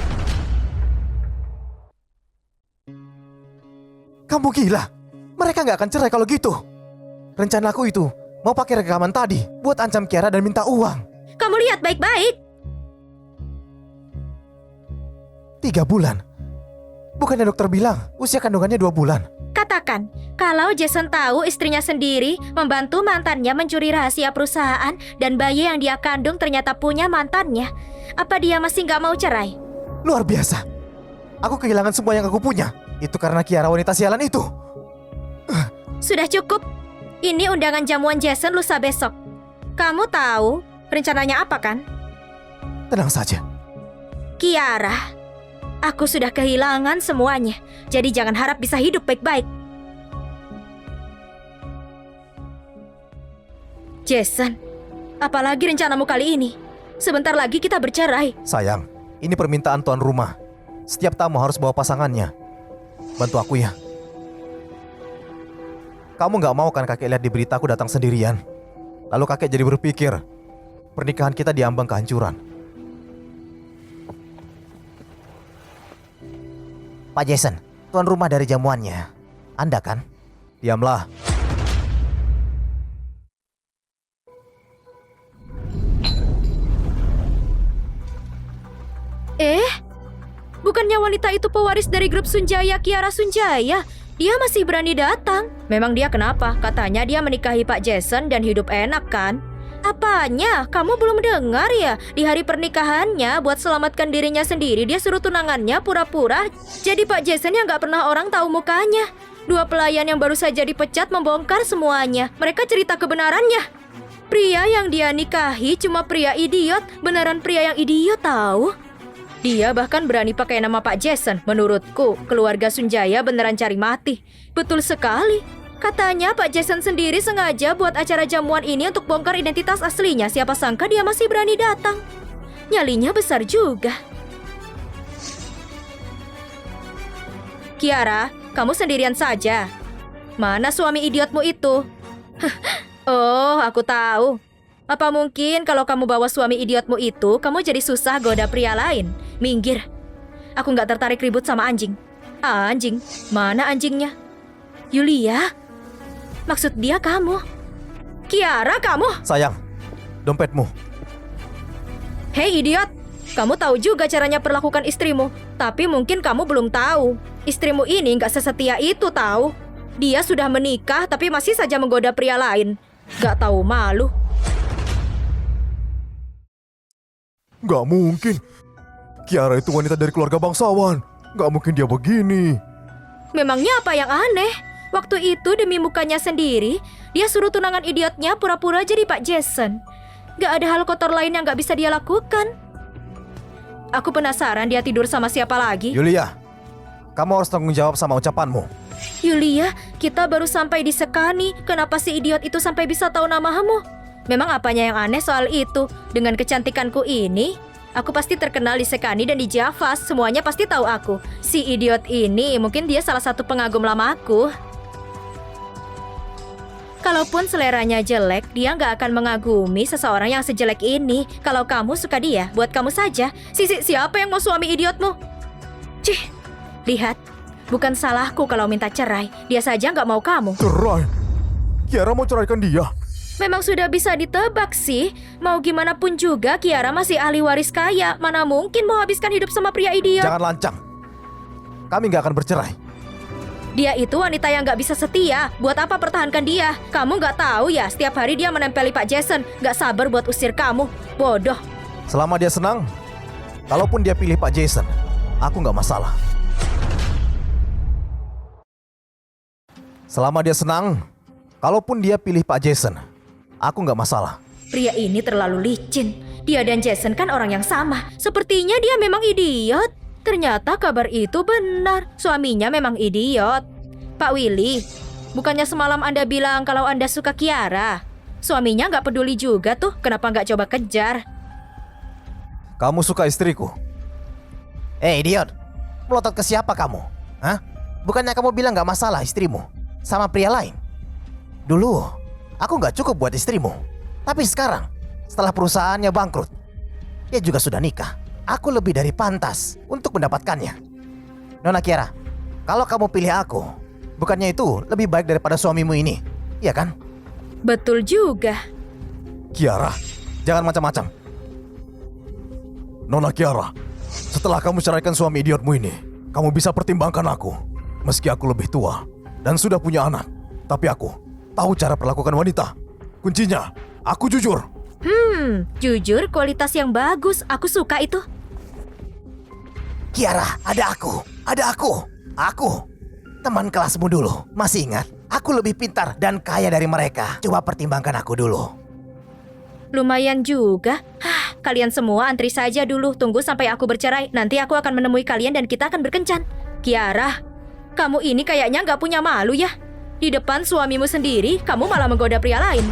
Kamu gila. Mereka nggak akan cerai kalau gitu. Rencanaku itu mau pakai rekaman tadi buat ancam Kiara dan minta uang. Kamu lihat baik-baik. 3 bulan. Bukannya dokter bilang usia kandungannya 2 bulan. Katakan, kalau Jason tahu istrinya sendiri membantu mantannya mencuri rahasia perusahaan dan bayi yang dia kandung ternyata punya mantannya, apa dia masih nggak mau cerai? Luar biasa. Aku kehilangan semua yang aku punya. Itu karena Kiara wanita sialan itu. Sudah cukup. Ini undangan jamuan Jason lusa besok. Kamu tahu rencananya apa kan? Tenang saja. Kiara, aku sudah kehilangan semuanya. Jadi jangan harap bisa hidup baik-baik. Jason, apalagi rencanamu kali ini? Sebentar lagi kita bercerai. Sayang, ini permintaan tuan rumah. Setiap tamu harus bawa pasangannya. Bantu aku ya. Kamu gak mau kan kakek lihat di berita aku datang sendirian? Lalu kakek jadi berpikir, pernikahan kita diambang kehancuran. Pak Jason, tuan rumah dari jamuannya. Anda kan? Diamlah. Bukannya wanita itu pewaris dari grup Sunjaya, Kiara Sunjaya? Dia masih berani datang. Memang dia kenapa? Katanya dia menikahi Pak Jason dan hidup enak kan? Apanya? Kamu belum dengar ya? Di hari pernikahannya, buat selamatkan dirinya sendiri, dia suruh tunangannya pura-pura jadi Pak Jason yang gak pernah orang tahu mukanya. 2 pelayan yang baru saja dipecat membongkar semuanya. Mereka cerita kebenarannya. Pria yang dia nikahi cuma pria idiot. Beneran pria yang idiot tahu. Dia bahkan berani pakai nama Pak Jason. Menurutku, keluarga Sunjaya beneran cari mati. Betul sekali. Katanya Pak Jason sendiri sengaja buat acara jamuan ini untuk bongkar identitas aslinya. Siapa sangka dia masih berani datang. Nyalinya besar juga. Kiara, kamu sendirian saja. Mana suami idiotmu itu? Oh, aku tahu. Apa mungkin kalau kamu bawa suami idiotmu itu, kamu jadi susah goda pria lain? Minggir. Aku nggak tertarik ribut sama anjing. Anjing? Mana anjingnya? Yulia? Maksud dia kamu? Kiara, kamu? Sayang, dompetmu. Hei idiot, kamu tahu juga caranya perlakukan istrimu. Tapi mungkin kamu belum tahu. Istrimu ini nggak sesetia itu tahu. Dia sudah menikah tapi masih saja menggoda pria lain. Nggak tahu malu. Gak mungkin. Kiara itu wanita dari keluarga bangsawan. Gak mungkin dia begini. Memangnya apa yang aneh? Waktu itu demi mukanya sendiri, dia suruh tunangan idiotnya pura-pura jadi Pak Jason. Gak ada hal kotor lain yang gak bisa dia lakukan. Aku penasaran dia tidur sama siapa lagi. Yulia, kamu harus tanggung jawab sama ucapanmu. Yulia, kita baru sampai di Sekani. Kenapa si idiot itu sampai bisa tahu namamu? Memang apanya yang aneh soal itu? Dengan kecantikanku ini, aku pasti terkenal di Sekani dan di Javas. Semuanya pasti tahu aku. Si idiot ini mungkin dia salah satu pengagum lamaku. Kalaupun seleranya jelek, dia nggak akan mengagumi seseorang yang sejelek ini. Kalau kamu suka dia, buat kamu saja. Siapa yang mau suami idiotmu? Cih, lihat. Bukan salahku kalau minta cerai. Dia saja nggak mau kamu. Cerai? Kiara mau ceraikan dia? Memang sudah bisa ditebak sih. Mau gimana pun juga, Kiara masih ahli waris kaya. Mana mungkin mau habiskan hidup sama pria idiot. Jangan lancang. Kami nggak akan bercerai. Dia itu wanita yang nggak bisa setia. Buat apa pertahankan dia? Kamu nggak tahu ya, setiap hari dia menempeli Pak Jason. Nggak sabar buat usir kamu. Bodoh. Selama dia senang, kalaupun dia pilih Pak Jason, aku nggak masalah. Selama dia senang, kalaupun dia pilih Pak Jason, aku nggak masalah. Pria ini terlalu licin. Dia dan Jason kan orang yang sama. Sepertinya dia memang idiot. Ternyata kabar itu benar. Suaminya memang idiot. Pak Willy, Bukannya semalam Anda bilang kalau Anda suka Kiara? Suaminya nggak peduli juga tuh, kenapa nggak coba kejar? Kamu suka istriku? Idiot. Melotot ke siapa kamu? Hah? Bukannya kamu bilang nggak masalah istrimu sama pria lain? Dulu, aku nggak cukup buat istrimu. Tapi sekarang, setelah perusahaannya bangkrut, dia juga sudah nikah. Aku lebih dari pantas untuk mendapatkannya. Nona Kiara, kalau kamu pilih aku, bukannya itu lebih baik daripada suamimu ini, iya kan? Betul juga. Kiara, jangan macam-macam. Nona Kiara, setelah kamu ceraikan suami idiotmu ini, kamu bisa pertimbangkan aku. Meski aku lebih tua dan sudah punya anak, tapi aku tahu cara perlakukan wanita. Kuncinya, aku jujur. Jujur kualitas yang bagus, aku suka itu. Kiara, ada aku. Aku. Teman kelasmu dulu, masih ingat? Aku lebih pintar dan kaya dari mereka. Coba pertimbangkan aku dulu. Lumayan juga. Kalian semua antri saja dulu, tunggu sampai aku bercerai. Nanti aku akan menemui kalian dan kita akan berkencan. Kiara, kamu ini kayaknya nggak punya malu ya? Di depan suamimu sendiri, kamu malah menggoda pria lain.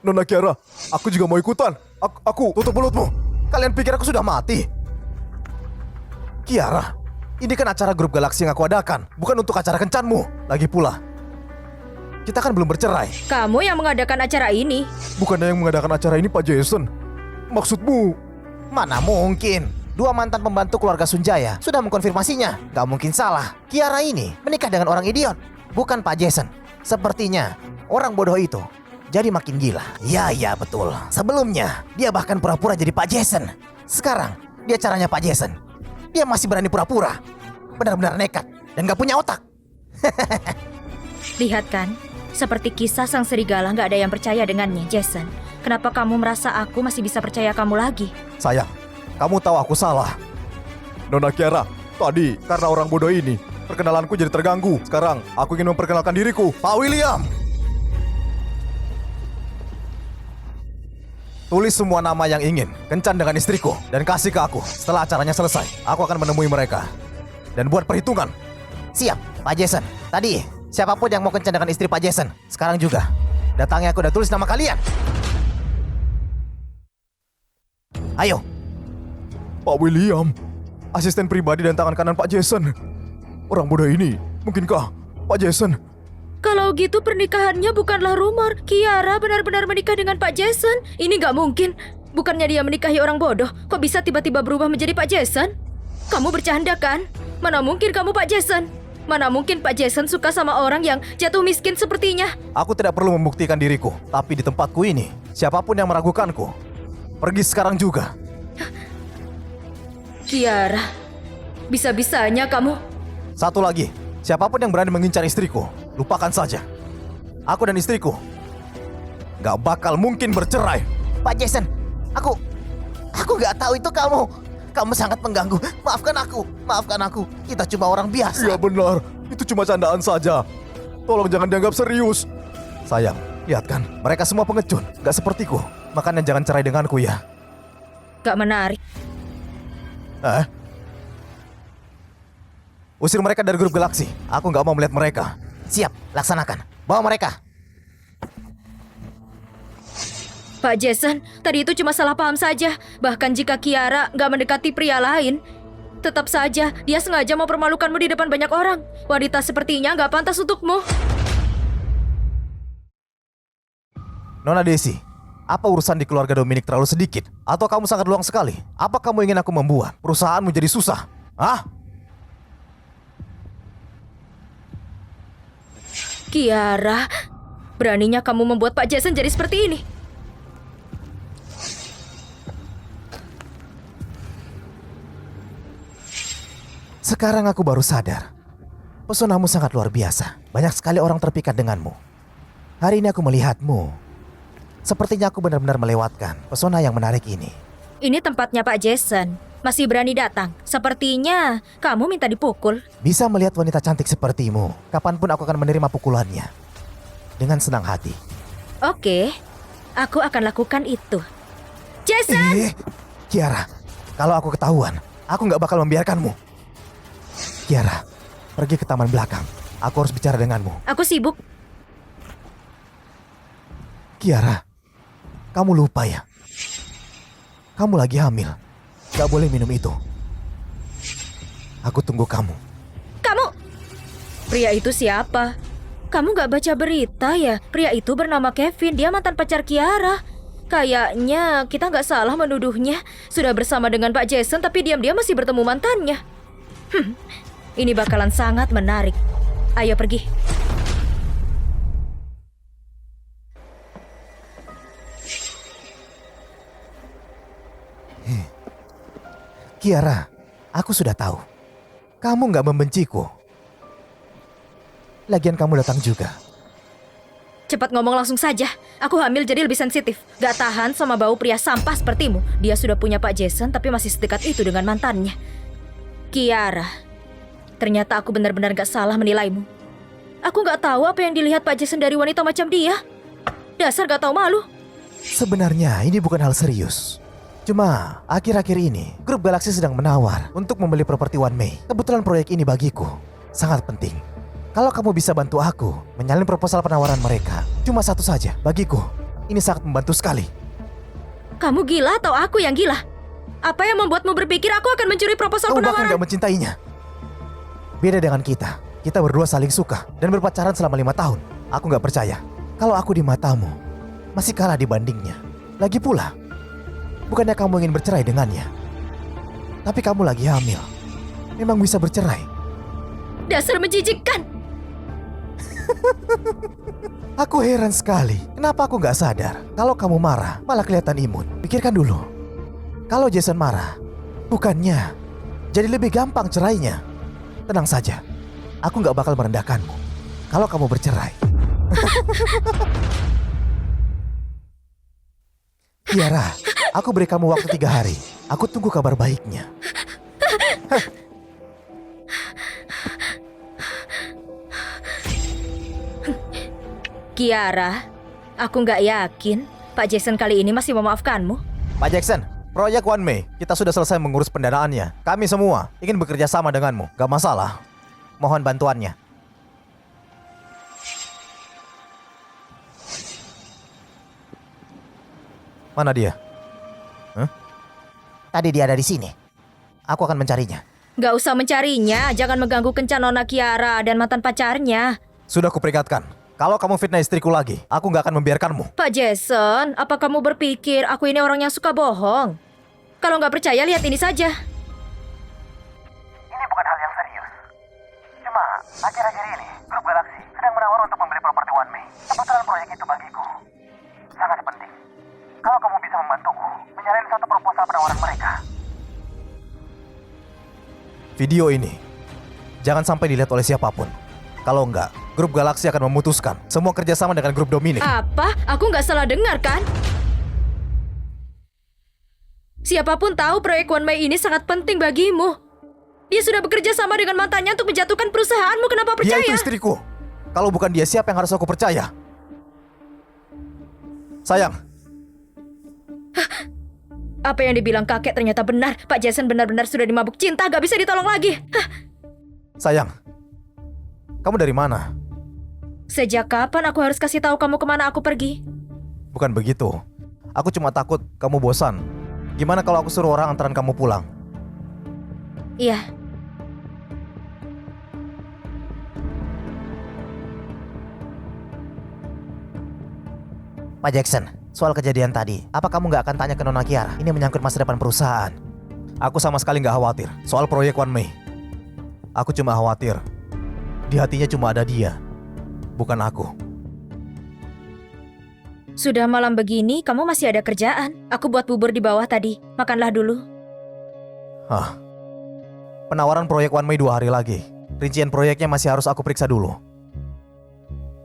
Nona Kiara, aku juga mau ikutan. Aku tutup mulutmu. Kalian pikir aku sudah mati? Kiara, ini kan acara grup galaksi yang aku adakan, bukan untuk acara kencanmu. Lagi pula, kita kan belum bercerai. Kamu yang mengadakan acara ini. Bukannya yang mengadakan acara ini Pak Jason? Maksudmu? Mana mungkin? Dua mantan pembantu keluarga Sunjaya sudah mengkonfirmasinya. Gak mungkin salah. Kiara ini menikah dengan orang idiot, bukan Pak Jason. Sepertinya orang bodoh itu jadi makin gila. Ya, betul. Sebelumnya, dia bahkan pura-pura jadi Pak Jason. Sekarang, dia caranya Pak Jason. Dia masih berani pura-pura. Benar-benar nekat dan gak punya otak. Lihat kan, seperti kisah sang serigala nggak ada yang percaya dengannya, Jason. Kenapa kamu merasa aku masih bisa percaya kamu lagi? Sayang, kamu tahu aku salah. Nona Kiara, tadi karena orang bodoh ini, perkenalanku jadi terganggu. Sekarang, aku ingin memperkenalkan diriku, Pak William. Tulis semua nama yang ingin kencan dengan istriku dan kasih ke aku. Setelah acaranya selesai, aku akan menemui mereka dan buat perhitungan. Siap, Pak Jason. Tadi, siapapun yang mau kencan dengan istri Pak Jason, sekarang juga. Datangi aku dan tulis nama kalian. Ayo. Pak William, asisten pribadi dan tangan kanan Pak Jason. Orang bodoh ini, mungkinkah Pak Jason? Kalau gitu pernikahannya bukanlah rumor. Kiara benar-benar menikah dengan Pak Jason. Ini nggak mungkin. Bukannya dia menikahi orang bodoh. Kok bisa tiba-tiba berubah menjadi Pak Jason? Kamu bercanda kan? Mana mungkin kamu Pak Jason? Mana mungkin Pak Jason suka sama orang yang jatuh miskin sepertinya? Aku tidak perlu membuktikan diriku, tapi di tempatku ini, siapapun yang meragukanku, pergi sekarang juga. Kiara, bisa-bisanya kamu. Satu lagi, siapapun yang berani mengincar istriku, lupakan saja. Aku dan istriku gak bakal mungkin bercerai. Pak Jason, aku gak tahu itu kamu. Kamu sangat mengganggu. Maafkan aku. Kita cuma orang biasa. Iya benar, itu cuma candaan saja. Tolong jangan dianggap serius. Sayang, lihat kan, mereka semua pengecut, gak sepertiku. Makanya jangan cerai denganku ya. Gak menarik. Usir mereka dari grup galaksi. Aku gak mau melihat mereka. Siap, laksanakan. Bawa mereka. Pak Jason, tadi itu cuma salah paham saja. Bahkan jika Kiara gak mendekati pria lain, tetap saja dia sengaja mau permalukanmu di depan banyak orang. Wanita sepertinya gak pantas untukmu. Nona Desi, apa urusan di keluarga Dominic terlalu sedikit? Atau kamu sangat luang sekali? Apa kamu ingin aku membuat perusahaanmu jadi susah? Hah? Kiara, beraninya kamu membuat Pak Jason jadi seperti ini. Sekarang aku baru sadar. Pesonamu sangat luar biasa. Banyak sekali orang terpikat denganmu. Hari ini aku melihatmu. Sepertinya aku benar-benar melewatkan pesona yang menarik ini. Ini tempatnya Pak Jason. Masih berani datang. Sepertinya kamu minta dipukul. Bisa melihat wanita cantik sepertimu. Kapanpun aku akan menerima pukulannya. Dengan senang hati. Oke, aku akan lakukan itu. Jason! Kiara, kalau aku ketahuan, aku gak bakal membiarkanmu. Kiara, Pergi ke taman belakang. Aku harus bicara denganmu. Aku sibuk. Kiara, kamu lupa ya? Kamu lagi hamil. Gak boleh minum itu. Aku tunggu kamu. Kamu... Pria itu siapa? Kamu gak baca berita ya? Pria itu bernama Kevin, dia mantan pacar Kiara. Kayaknya kita gak salah menuduhnya. Sudah bersama dengan Pak Jason tapi diam-diam masih bertemu mantannya. Ini bakalan sangat menarik. Ayo pergi. Kiara, aku sudah tahu. Kamu gak membenciku. Lagian kamu datang juga. Cepat ngomong langsung saja. Aku hamil jadi lebih sensitif. Gak tahan sama bau pria sampah sepertimu. Dia sudah punya Pak Jason tapi masih sedekat itu dengan mantannya. Kiara, ternyata aku benar-benar gak salah menilaimu. Aku gak tahu apa yang dilihat Pak Jason dari wanita macam dia. Dasar gak tahu malu. Sebenarnya ini bukan hal serius. Cuma akhir-akhir ini grup Galaxy sedang menawar untuk membeli properti One May. Kebetulan proyek ini bagiku sangat penting. Kalau kamu bisa bantu aku menyalin proposal penawaran mereka, cuma satu saja bagiku. Ini sangat membantu sekali. Kamu gila atau aku yang gila? Apa yang membuatmu berpikir aku akan mencuri proposal Kamu bahkan penawaran? gak mencintainya. Beda dengan kita. Kita berdua saling suka dan berpacaran selama 5 tahun. Aku gak percaya kalau aku di matamu masih kalah dibandingnya. Lagi pula, bukannya kamu ingin bercerai dengannya, tapi kamu lagi hamil. Memang bisa bercerai. Dasar menjijikkan. Aku heran sekali, kenapa aku gak sadar kalau kamu marah malah kelihatan imun. Pikirkan dulu, kalau Jason marah, bukannya jadi lebih gampang cerainya. Tenang saja, aku gak bakal merendahkanmu kalau kamu bercerai. Kiara, aku beri kamu waktu 3 hari. Aku tunggu kabar baiknya. Kiara, aku nggak yakin Pak Jason kali ini masih memaafkanmu. Pak Jackson, proyek One May, kita sudah selesai mengurus pendanaannya. Kami semua ingin bekerja sama denganmu. Gak masalah. Mohon bantuannya. Mana dia? Tadi dia ada di sini. Aku akan mencarinya. Nggak usah mencarinya, jangan mengganggu kencan Nona Kiara dan mantan pacarnya. Sudah kuperingatkan. Kalau kamu fitnah istriku lagi, aku nggak akan membiarkanmu. Pak Jason, apa kamu berpikir aku ini orang yang suka bohong? Kalau nggak percaya, lihat ini saja. Ini bukan hal yang serius. Cuma akhir-akhir ini grup Galaxy sedang menawar untuk membeli properti One May. Kebetulan proyek itu bagiku sangat penting. Kalau kamu bisa membantuku menyalin satu proposal penawaran mereka. Video ini jangan sampai dilihat oleh siapapun. Kalau enggak, grup Galaxy akan memutuskan semua kerjasama dengan grup Dominic. Apa? Aku nggak salah dengar kan? Siapapun tahu proyek One May ini sangat penting bagimu. Dia sudah bekerja sama dengan mantannya untuk menjatuhkan perusahaanmu. Kenapa Dia percaya? itu istriku. Kalau bukan dia, siapa yang harus aku percaya? Sayang, Apa yang dibilang kakek ternyata benar. Pak Jason benar-benar sudah dimabuk cinta, gak bisa ditolong lagi. sayang. Kamu dari mana? Sejak kapan aku harus kasih tahu kamu kemana aku pergi? Bukan begitu. Aku cuma takut kamu bosan. Gimana kalau aku suruh orang antaran kamu pulang? Iya. Pak Jackson, soal kejadian tadi, apa kamu nggak akan tanya ke Nona Kiara? Ini menyangkut masa depan perusahaan. Aku sama sekali nggak khawatir soal proyek One May. Aku cuma khawatir di hatinya cuma ada dia, bukan aku. Sudah malam begini, kamu masih ada kerjaan. Aku buat bubur di bawah tadi. Makanlah dulu. Hah? Penawaran proyek One May 2 hari lagi. Rincian proyeknya masih harus aku periksa dulu.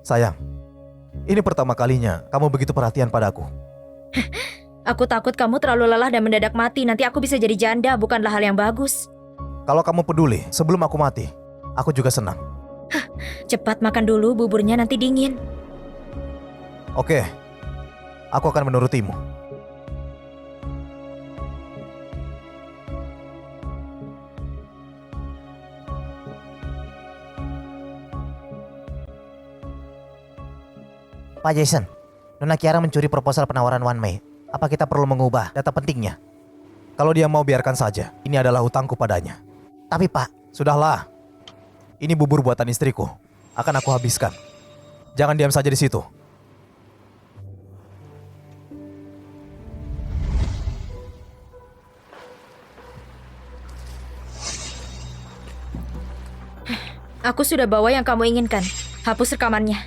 Sayang, ini pertama kalinya kamu begitu perhatian padaku. Aku takut kamu terlalu lelah dan mendadak mati. Nanti aku bisa jadi janda, bukanlah hal yang bagus. Kalau kamu peduli, sebelum aku mati, aku juga senang. Cepat makan dulu, buburnya nanti dingin. Oke, aku akan menurutimu. Pak Jason, Nona Kiara mencuri proposal penawaran One Mei. Apa kita perlu mengubah data pentingnya? Kalau dia mau biarkan saja. Ini adalah hutangku padanya. Tapi Pak, Sudahlah. Ini bubur buatan istriku. Akan aku habiskan. Jangan diam saja di situ. Aku sudah bawa yang kamu inginkan. Hapus rekamannya.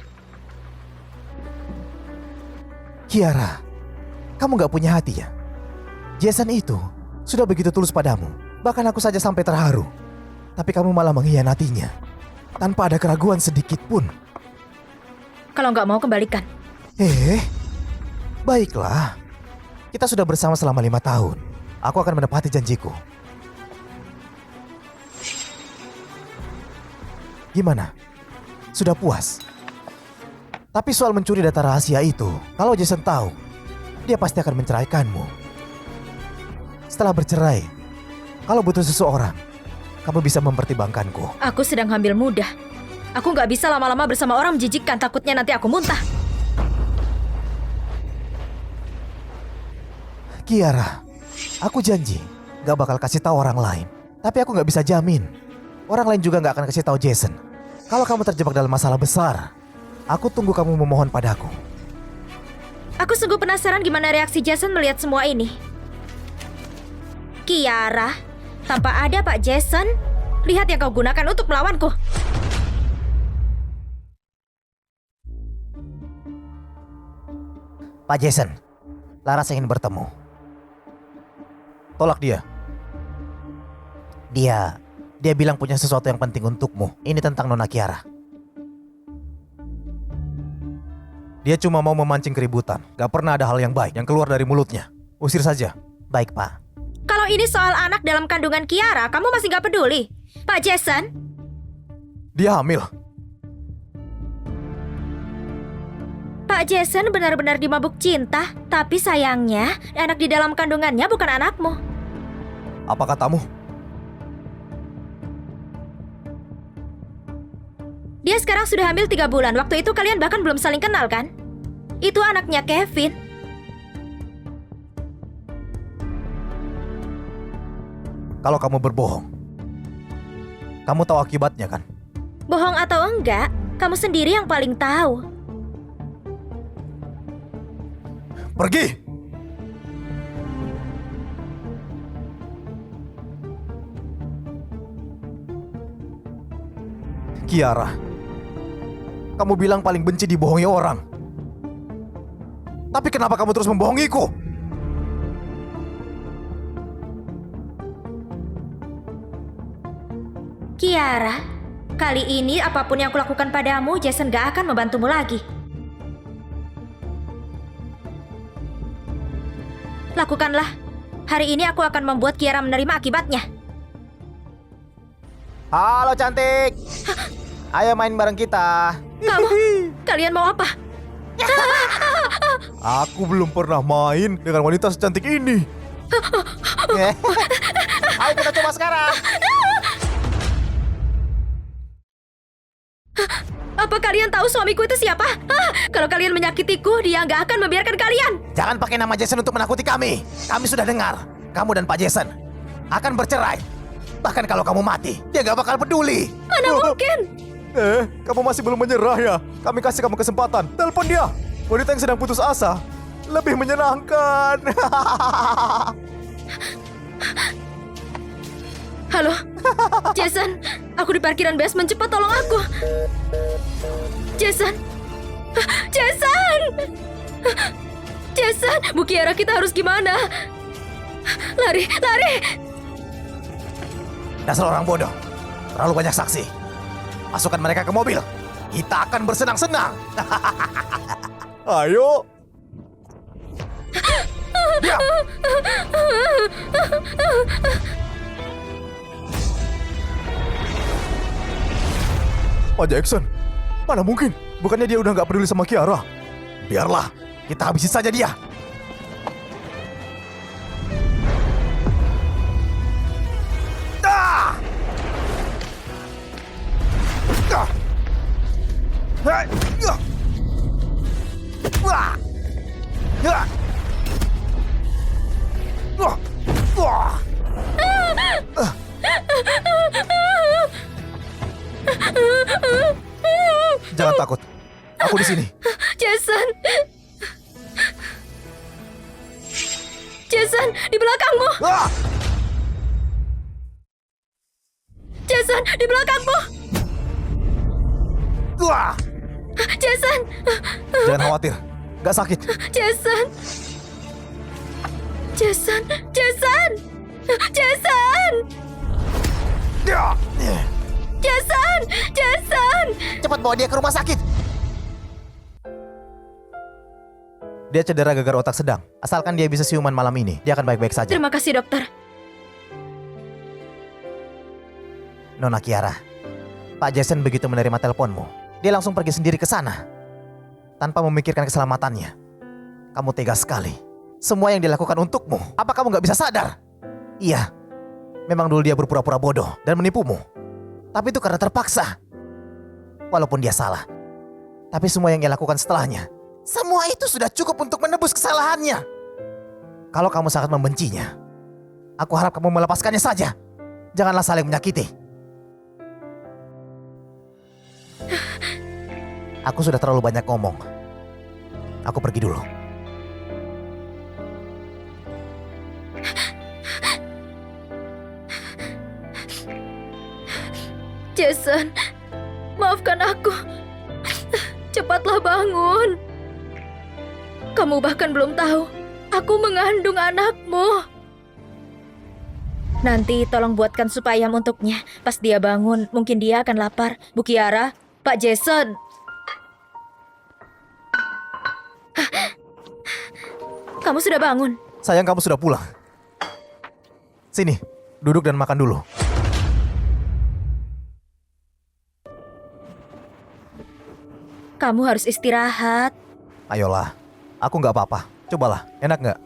Kiara, kamu gak punya hati ya? Jason itu sudah begitu tulus padamu. Bahkan aku saja sampai terharu. Tapi kamu malah mengkhianatinya. Tanpa ada keraguan sedikit pun. Kalau nggak mau, kembalikan. Baiklah. Kita sudah bersama selama 5 tahun. Aku akan menepati janjiku. Gimana? Sudah puas? Tapi soal mencuri data rahasia itu, kalau Jason tahu, dia pasti akan menceraikanmu. Setelah bercerai, kalau butuh seseorang, kamu bisa mempertimbangkanku. Aku sedang hamil muda. Aku nggak bisa lama-lama bersama orang menjijikkan. Takutnya nanti aku muntah. Kiara, aku janji gak bakal kasih tahu orang lain. Tapi aku gak bisa jamin orang lain juga gak akan kasih tahu Jason. Kalau kamu terjebak dalam masalah besar, aku tunggu kamu memohon padaku. Aku sungguh penasaran gimana reaksi Jason melihat semua ini. Kiara, tanpa ada Pak Jason, lihat yang kau gunakan untuk melawanku. Pak Jason, Laras ingin bertemu. Tolak dia. Dia bilang punya sesuatu yang penting untukmu. Ini tentang Nona Kiara. Dia cuma mau memancing keributan. Gak pernah ada hal yang baik yang keluar dari mulutnya. Usir saja. Baik, Pak. Kalau ini soal anak dalam kandungan Kiara, kamu masih nggak peduli. Pak Jason, Dia hamil. Pak Jason benar-benar dimabuk cinta. Tapi sayangnya, anak di dalam kandungannya bukan anakmu. Apa katamu? Dia sekarang sudah hamil 3 bulan. Waktu itu kalian bahkan belum saling kenal kan? Itu anaknya Kevin. Kalau kamu berbohong, kamu tahu akibatnya kan? Bohong atau enggak, kamu sendiri yang paling tahu. Pergi! Kiara, kamu bilang paling benci dibohongi orang. Tapi kenapa kamu terus membohongiku? Kiara, kali ini apapun yang kulakukan padamu, Jason gak akan membantumu lagi. Lakukanlah. Hari ini aku akan membuat Kiara menerima akibatnya. Halo cantik. Ayo main bareng kita. Kalian mau apa? Aku belum pernah main dengan wanita secantik ini. Ayo kita coba sekarang. Apa kalian tahu suamiku itu siapa? Kalau kalian menyakitiku, dia nggak akan membiarkan kalian. Jangan pakai nama Jason untuk menakuti kami. Kami sudah dengar. Kamu dan Pak Jason akan bercerai. Bahkan kalau kamu mati, dia gak bakal peduli. Mana mungkin? Kamu masih belum menyerah ya? Kami kasih kamu kesempatan. Telepon dia. Wanita yang sedang putus asa lebih menyenangkan. Halo, Jason. Aku di parkiran basement. Cepat tolong aku. Jason. Jason. Jason. Bu Kiara, kita harus gimana? Lari, lari. Dasar orang bodoh. Terlalu banyak saksi. Masukkan mereka ke mobil. Kita akan bersenang-senang. Ayo. Diam. Pak Jackson, mana mungkin? Bukannya dia udah gak peduli sama Kiara? Biarlah, kita habisi saja dia. Ah! Ah! Hai! Ah! Wah! Ya! Wah! Wah! Jangan takut. Aku di sini. Jason! Jason, di belakangmu! Ah! Jason, di belakangmu! Wah! Jason! Jangan khawatir. Gak sakit. Jason! Jason! Jason! Jason! Ya! Jason! Jason! Cepat bawa dia ke rumah sakit. Dia cedera gegar otak sedang. Asalkan dia bisa siuman malam ini, dia akan baik-baik saja. Terima kasih, dokter. Nona Kiara, Pak Jason begitu menerima teleponmu, dia langsung pergi sendiri ke sana. Tanpa memikirkan keselamatannya. Kamu tega sekali. Semua yang dilakukan untukmu. Apa kamu gak bisa sadar? Iya, memang dulu dia berpura-pura bodoh dan menipumu. Tapi itu karena terpaksa. Walaupun dia salah. Tapi semua yang ia lakukan setelahnya, semua itu sudah cukup untuk menebus kesalahannya. Kalau kamu sangat membencinya, aku harap kamu melepaskannya saja. Janganlah saling menyakiti. Aku sudah terlalu banyak ngomong. Aku pergi dulu. Jason, maafkan aku. Cepatlah bangun. Kamu bahkan belum tahu, aku mengandung anakmu. Nanti tolong buatkan sup ayam untuknya. Pas dia bangun, mungkin dia akan lapar. Bu Kiara, Pak Jason. Kamu sudah bangun? Sayang, kamu sudah pulang. Sini, duduk dan makan dulu. Kamu harus istirahat. Ayolah, aku nggak apa-apa. Cobalah, enak nggak?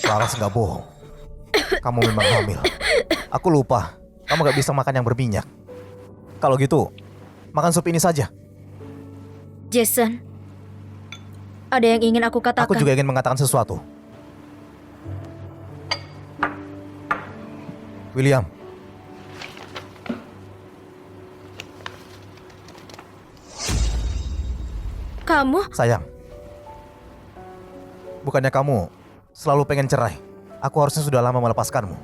Laras nggak bohong. Kamu memang hamil. Aku lupa, kamu nggak bisa makan yang berminyak. Kalau gitu, makan sup ini saja. Jason, ada yang ingin aku katakan. Aku juga ingin mengatakan sesuatu. William. Kamu? Sayang, bukannya kamu selalu pengen cerai? Aku harusnya sudah lama melepaskanmu.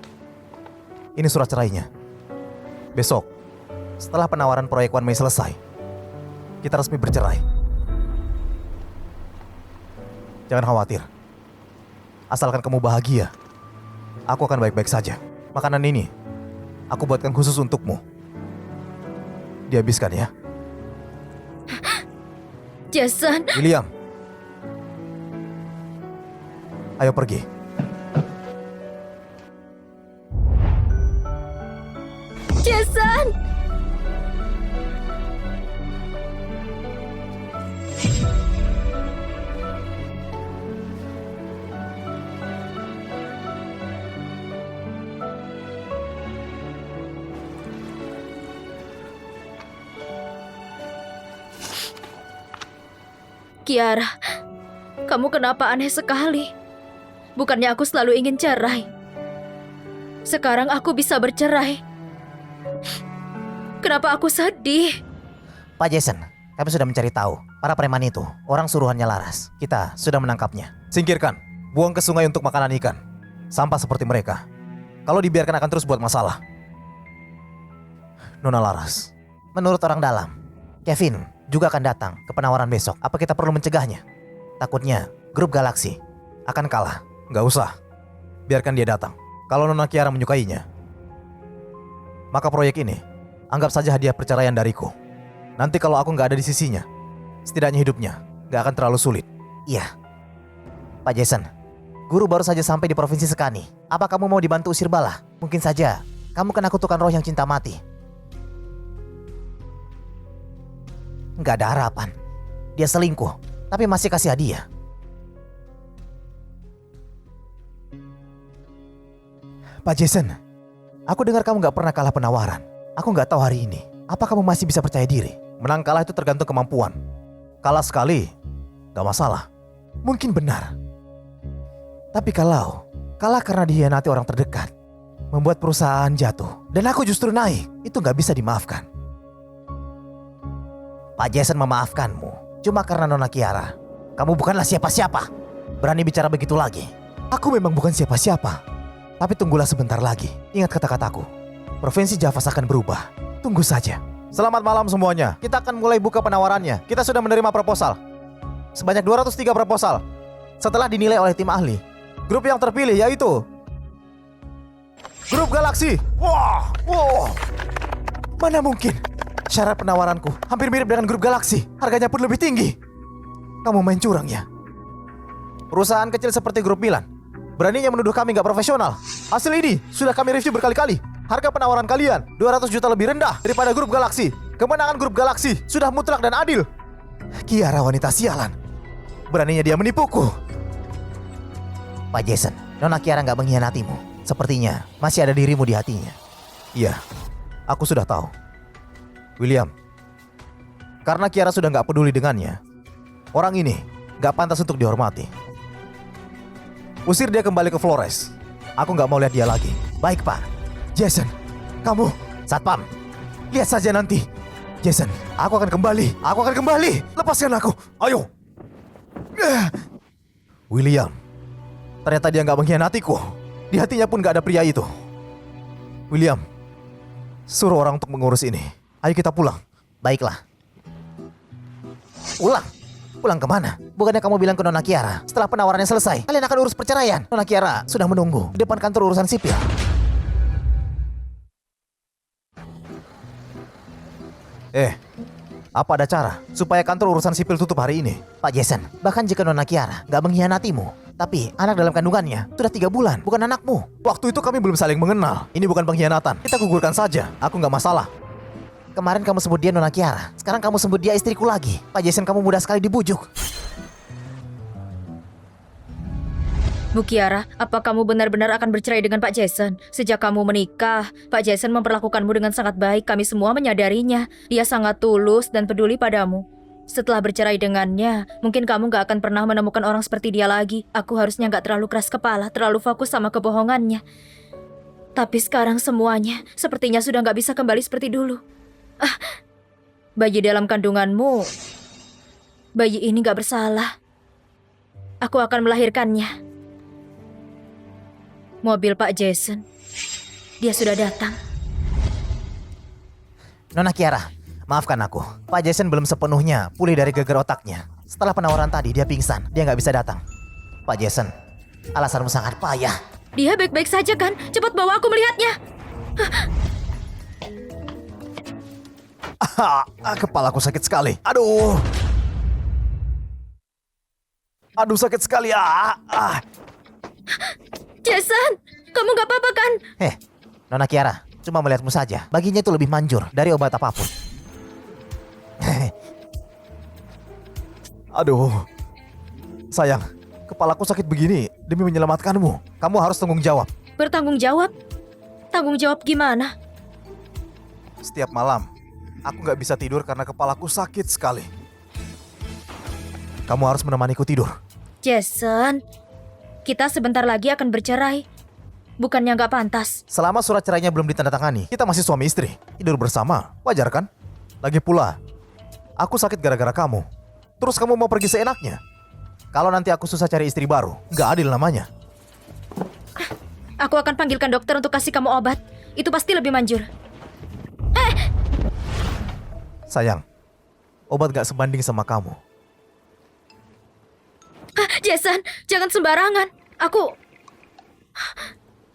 Ini surat cerainya. Besok, setelah penawaran proyek One May selesai, kita resmi bercerai. Jangan khawatir. Asalkan kamu bahagia, aku akan baik-baik saja. Makanan ini, aku buatkan khusus untukmu. Dihabiskan ya. Jason, William. Ayo pergi. Jason! Kiara, kamu kenapa aneh sekali? Bukannya aku selalu ingin cerai. Sekarang aku bisa bercerai. Kenapa aku sedih? Pak Jason, kami sudah mencari tahu. Para preman itu, orang suruhannya Laras. Kita sudah menangkapnya. Singkirkan, buang ke sungai untuk makanan ikan. Sampah seperti mereka. Kalau dibiarkan akan terus buat masalah. Nona Laras, menurut orang dalam, Kevin juga akan datang ke penawaran besok. Apa kita perlu mencegahnya? Takutnya grup Galaksi akan kalah. Gak usah, biarkan dia datang. Kalau Nona Kiara menyukainya, maka proyek ini anggap saja hadiah perceraian dariku. Nanti kalau aku gak ada di sisinya, setidaknya hidupnya gak akan terlalu sulit. Iya. Pak Jason, guru baru saja sampai di Provinsi Sekani. Apa kamu mau dibantu usir bala? Mungkin saja kamu kena kutukan roh yang cinta mati. Gak ada harapan. Dia selingkuh, tapi masih kasih hadiah. Pak Jason, aku dengar kamu gak pernah kalah penawaran. Aku gak tahu hari ini Apa kamu masih bisa percaya diri? Menang kalah itu tergantung kemampuan. Kalah sekali, gak masalah. Mungkin benar. Tapi kalau kalah karena dihianati orang terdekat, membuat perusahaan jatuh, dan aku justru naik, itu gak bisa dimaafkan. Pak Jason memaafkanmu, cuma karena Nona Kiara. Kamu bukanlah siapa-siapa. Berani bicara begitu lagi. Aku memang bukan siapa-siapa. Tapi tunggulah sebentar lagi. Ingat kata-kataku. Provinsi Javas akan berubah. Tunggu saja. Selamat malam semuanya. Kita akan mulai buka penawarannya. Kita sudah menerima proposal. Sebanyak 203 proposal. Setelah dinilai oleh tim ahli, grup yang terpilih yaitu Grup Galaksi. Wah, mana mungkin? Syarat penawaranku hampir mirip dengan Grup Galaksi. Harganya pun lebih tinggi. Kamu main curang ya? Perusahaan kecil seperti Grup Milan beraninya menuduh kami gak profesional. Hasil ini sudah kami review berkali-kali. Harga penawaran kalian 200 juta lebih rendah daripada Grup Galaksi. Kemenangan Grup Galaksi sudah mutlak dan adil. Kiara wanita sialan. Beraninya dia menipuku. Pak Jason, Nona Kiara gak mengkhianatimu. Sepertinya masih ada dirimu di hatinya. Iya, aku sudah tahu. William, karena Kiara sudah gak peduli dengannya, orang ini gak pantas untuk dihormati. Usir dia kembali ke Flores. Aku gak mau lihat dia lagi. Baik, Pak. Jason, kamu Satpam, lihat saja nanti. Jason, aku akan kembali. Aku akan kembali. Lepaskan aku. Ayo. William, ternyata dia gak mengkhianatiku. Di hatinya pun gak ada pria itu. William, suruh orang untuk mengurus ini. Ayo kita pulang. Baiklah. Pulang? Pulang kemana? Bukannya kamu bilang ke Nona Kiara setelah penawarannya selesai, kalian akan urus perceraian. Nona Kiara sudah menunggu di depan kantor urusan sipil. Apa ada cara supaya kantor urusan sipil tutup hari ini? Pak Jason, bahkan jika Nona Kiara gak mengkhianatimu, tapi anak dalam kandungannya sudah 3 bulan, bukan anakmu. Waktu itu kami belum saling mengenal. Ini bukan pengkhianatan. Kita gugurkan saja. Aku gak masalah. Kemarin kamu sebut dia Nona Kiara. Sekarang kamu sebut dia istriku lagi. Pak Jason, kamu mudah sekali dibujuk. Bu Kiara, apa kamu benar-benar akan bercerai dengan Pak Jason? Sejak kamu menikah, Pak Jason memperlakukanmu dengan sangat baik. Kami semua menyadarinya. Dia sangat tulus dan peduli padamu. Setelah bercerai dengannya, mungkin kamu gak akan pernah menemukan orang seperti dia lagi. Aku harusnya gak terlalu keras kepala, terlalu fokus sama kebohongannya. Tapi sekarang semuanya sepertinya sudah gak bisa kembali seperti dulu. Bayi dalam kandunganmu, bayi ini gak bersalah. Aku akan melahirkannya. Mobil Pak Jason, dia sudah datang. Nona Kiara, maafkan aku. Pak Jason belum sepenuhnya pulih dari geger otaknya. Setelah penawaran tadi dia pingsan, dia nggak bisa datang. Pak Jason, alasanmu sangat payah. Dia baik-baik saja kan? Cepat bawa aku melihatnya. Kepalaku sakit sekali. Aduh. Aduh, sakit sekali. Jason, kamu gak apa-apa kan? Nona Kiara, cuma melihatmu saja. Baginya itu lebih manjur dari obat apapun. Aduh. Sayang, kepalaku sakit begini demi menyelamatkanmu. Kamu harus tanggung jawab. Bertanggung jawab? Tanggung jawab gimana? Setiap malam, aku gak bisa tidur karena kepalaku sakit sekali. Kamu harus menemaniku tidur. Jason, kita sebentar lagi akan bercerai. Bukannya gak pantas. Selama surat cerainya belum ditandatangani, kita masih suami istri. Tidur bersama, wajar kan? Lagi pula, aku sakit gara-gara kamu. Terus kamu mau pergi seenaknya? Kalau nanti aku susah cari istri baru, gak adil namanya. Aku akan panggilkan dokter untuk kasih kamu obat. Itu pasti lebih manjur. Sayang, obat gak sebanding sama kamu. Jason, jangan sembarangan.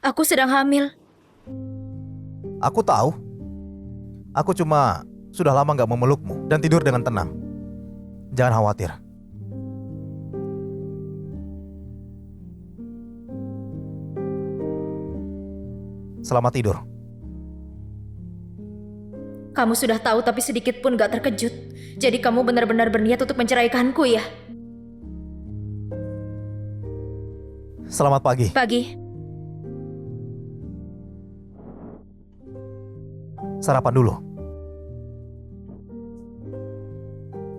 Aku sedang hamil. Aku tahu. Aku cuma sudah lama gak memelukmu dan tidur dengan tenang. Jangan khawatir. Selamat tidur. Kamu sudah tahu tapi sedikit pun gak terkejut. Jadi kamu benar-benar berniat untuk menceraikanku ya? Selamat pagi. Pagi. Sarapan dulu.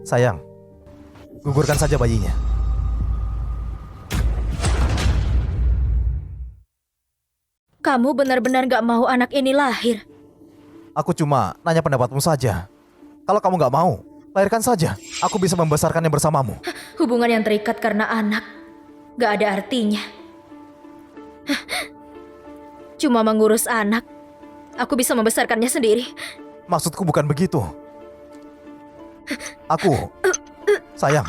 Sayang, gugurkan saja bayinya. Kamu benar-benar gak mau anak ini lahir. Aku cuma nanya pendapatmu saja. Kalau kamu nggak mau, lahirkan saja. Aku bisa membesarkannya bersamamu. Hubungan yang terikat karena anak gak ada artinya. Cuma mengurus anak, aku bisa membesarkannya sendiri. Maksudku bukan begitu. Sayang.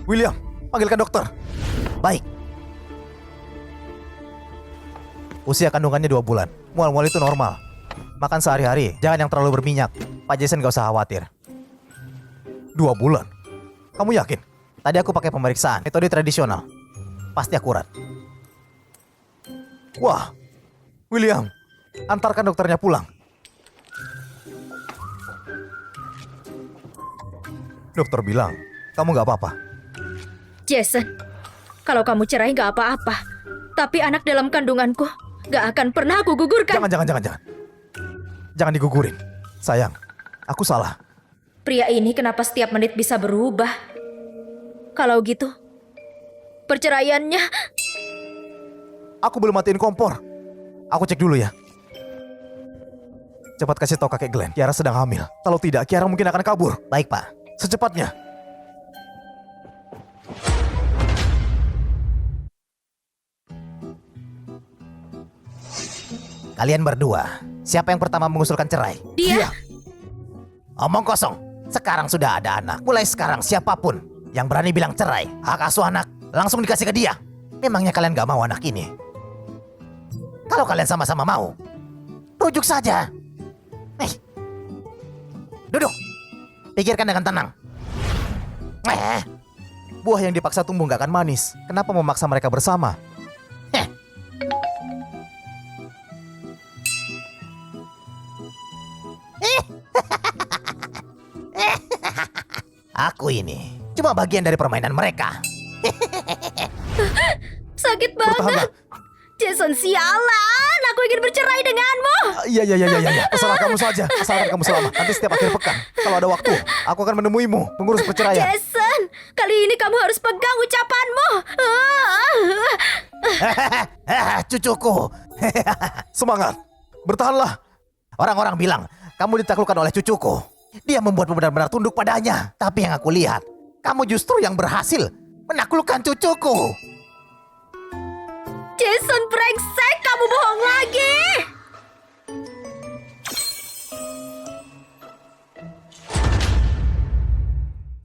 William, panggilkan dokter. Baik. Usia kandungannya 2 bulan. Mual-mual itu normal. Makan sehari-hari, jangan yang terlalu berminyak. Pak Jason gak usah khawatir. 2 bulan? Kamu yakin? Tadi aku pakai pemeriksaan, metode tradisional. Pasti akurat. Wah, William, Antarkan dokternya pulang. dokter bilang kamu nggak apa-apa. Jason, kalau kamu cerai gak apa-apa. Tapi anak dalam kandunganku gak akan pernah aku gugurkan. Jangan. Jangan digugurin. Sayang, aku salah. Pria ini kenapa setiap menit bisa berubah? Kalau gitu, perceraiannya... Aku belum matiin kompor. Aku cek dulu ya. Cepat kasih tahu kakek Glenn, Kiara sedang hamil. Kalau tidak, Kiara mungkin akan kabur. Baik, Pak. Secepatnya. Kalian berdua, siapa yang pertama mengusulkan cerai? Dia... Omong kosong. Sekarang sudah ada anak. Mulai sekarang siapapun yang berani bilang cerai, hak asuh anak langsung dikasih ke dia. Memangnya kalian gak mau anak ini? Kalau kalian sama-sama mau, rujuk saja. Duduk. Pikirkan dengan tenang. Buah yang dipaksa tumbuh gak akan manis. Kenapa memaksa mereka bersama? Aku ini cuma bagian dari permainan mereka. Sakit banget. Bertahanlah. Jason, sialan. Aku ingin bercerai denganmu. Iya. Terserah kamu saja. Asalkan kamu selamat. Nanti setiap akhir pekan, kalau ada waktu, aku akan menemuimu mengurus perceraian. Jason, kali ini kamu harus pegang ucapanmu. Cucuku. Semangat. Bertahanlah. Orang-orang bilang kamu ditaklukkan oleh cucuku. Dia membuatmu benar-benar tunduk padanya. Tapi yang aku lihat, kamu justru yang berhasil menaklukkan cucuku. Jason brengsek, kamu bohong lagi.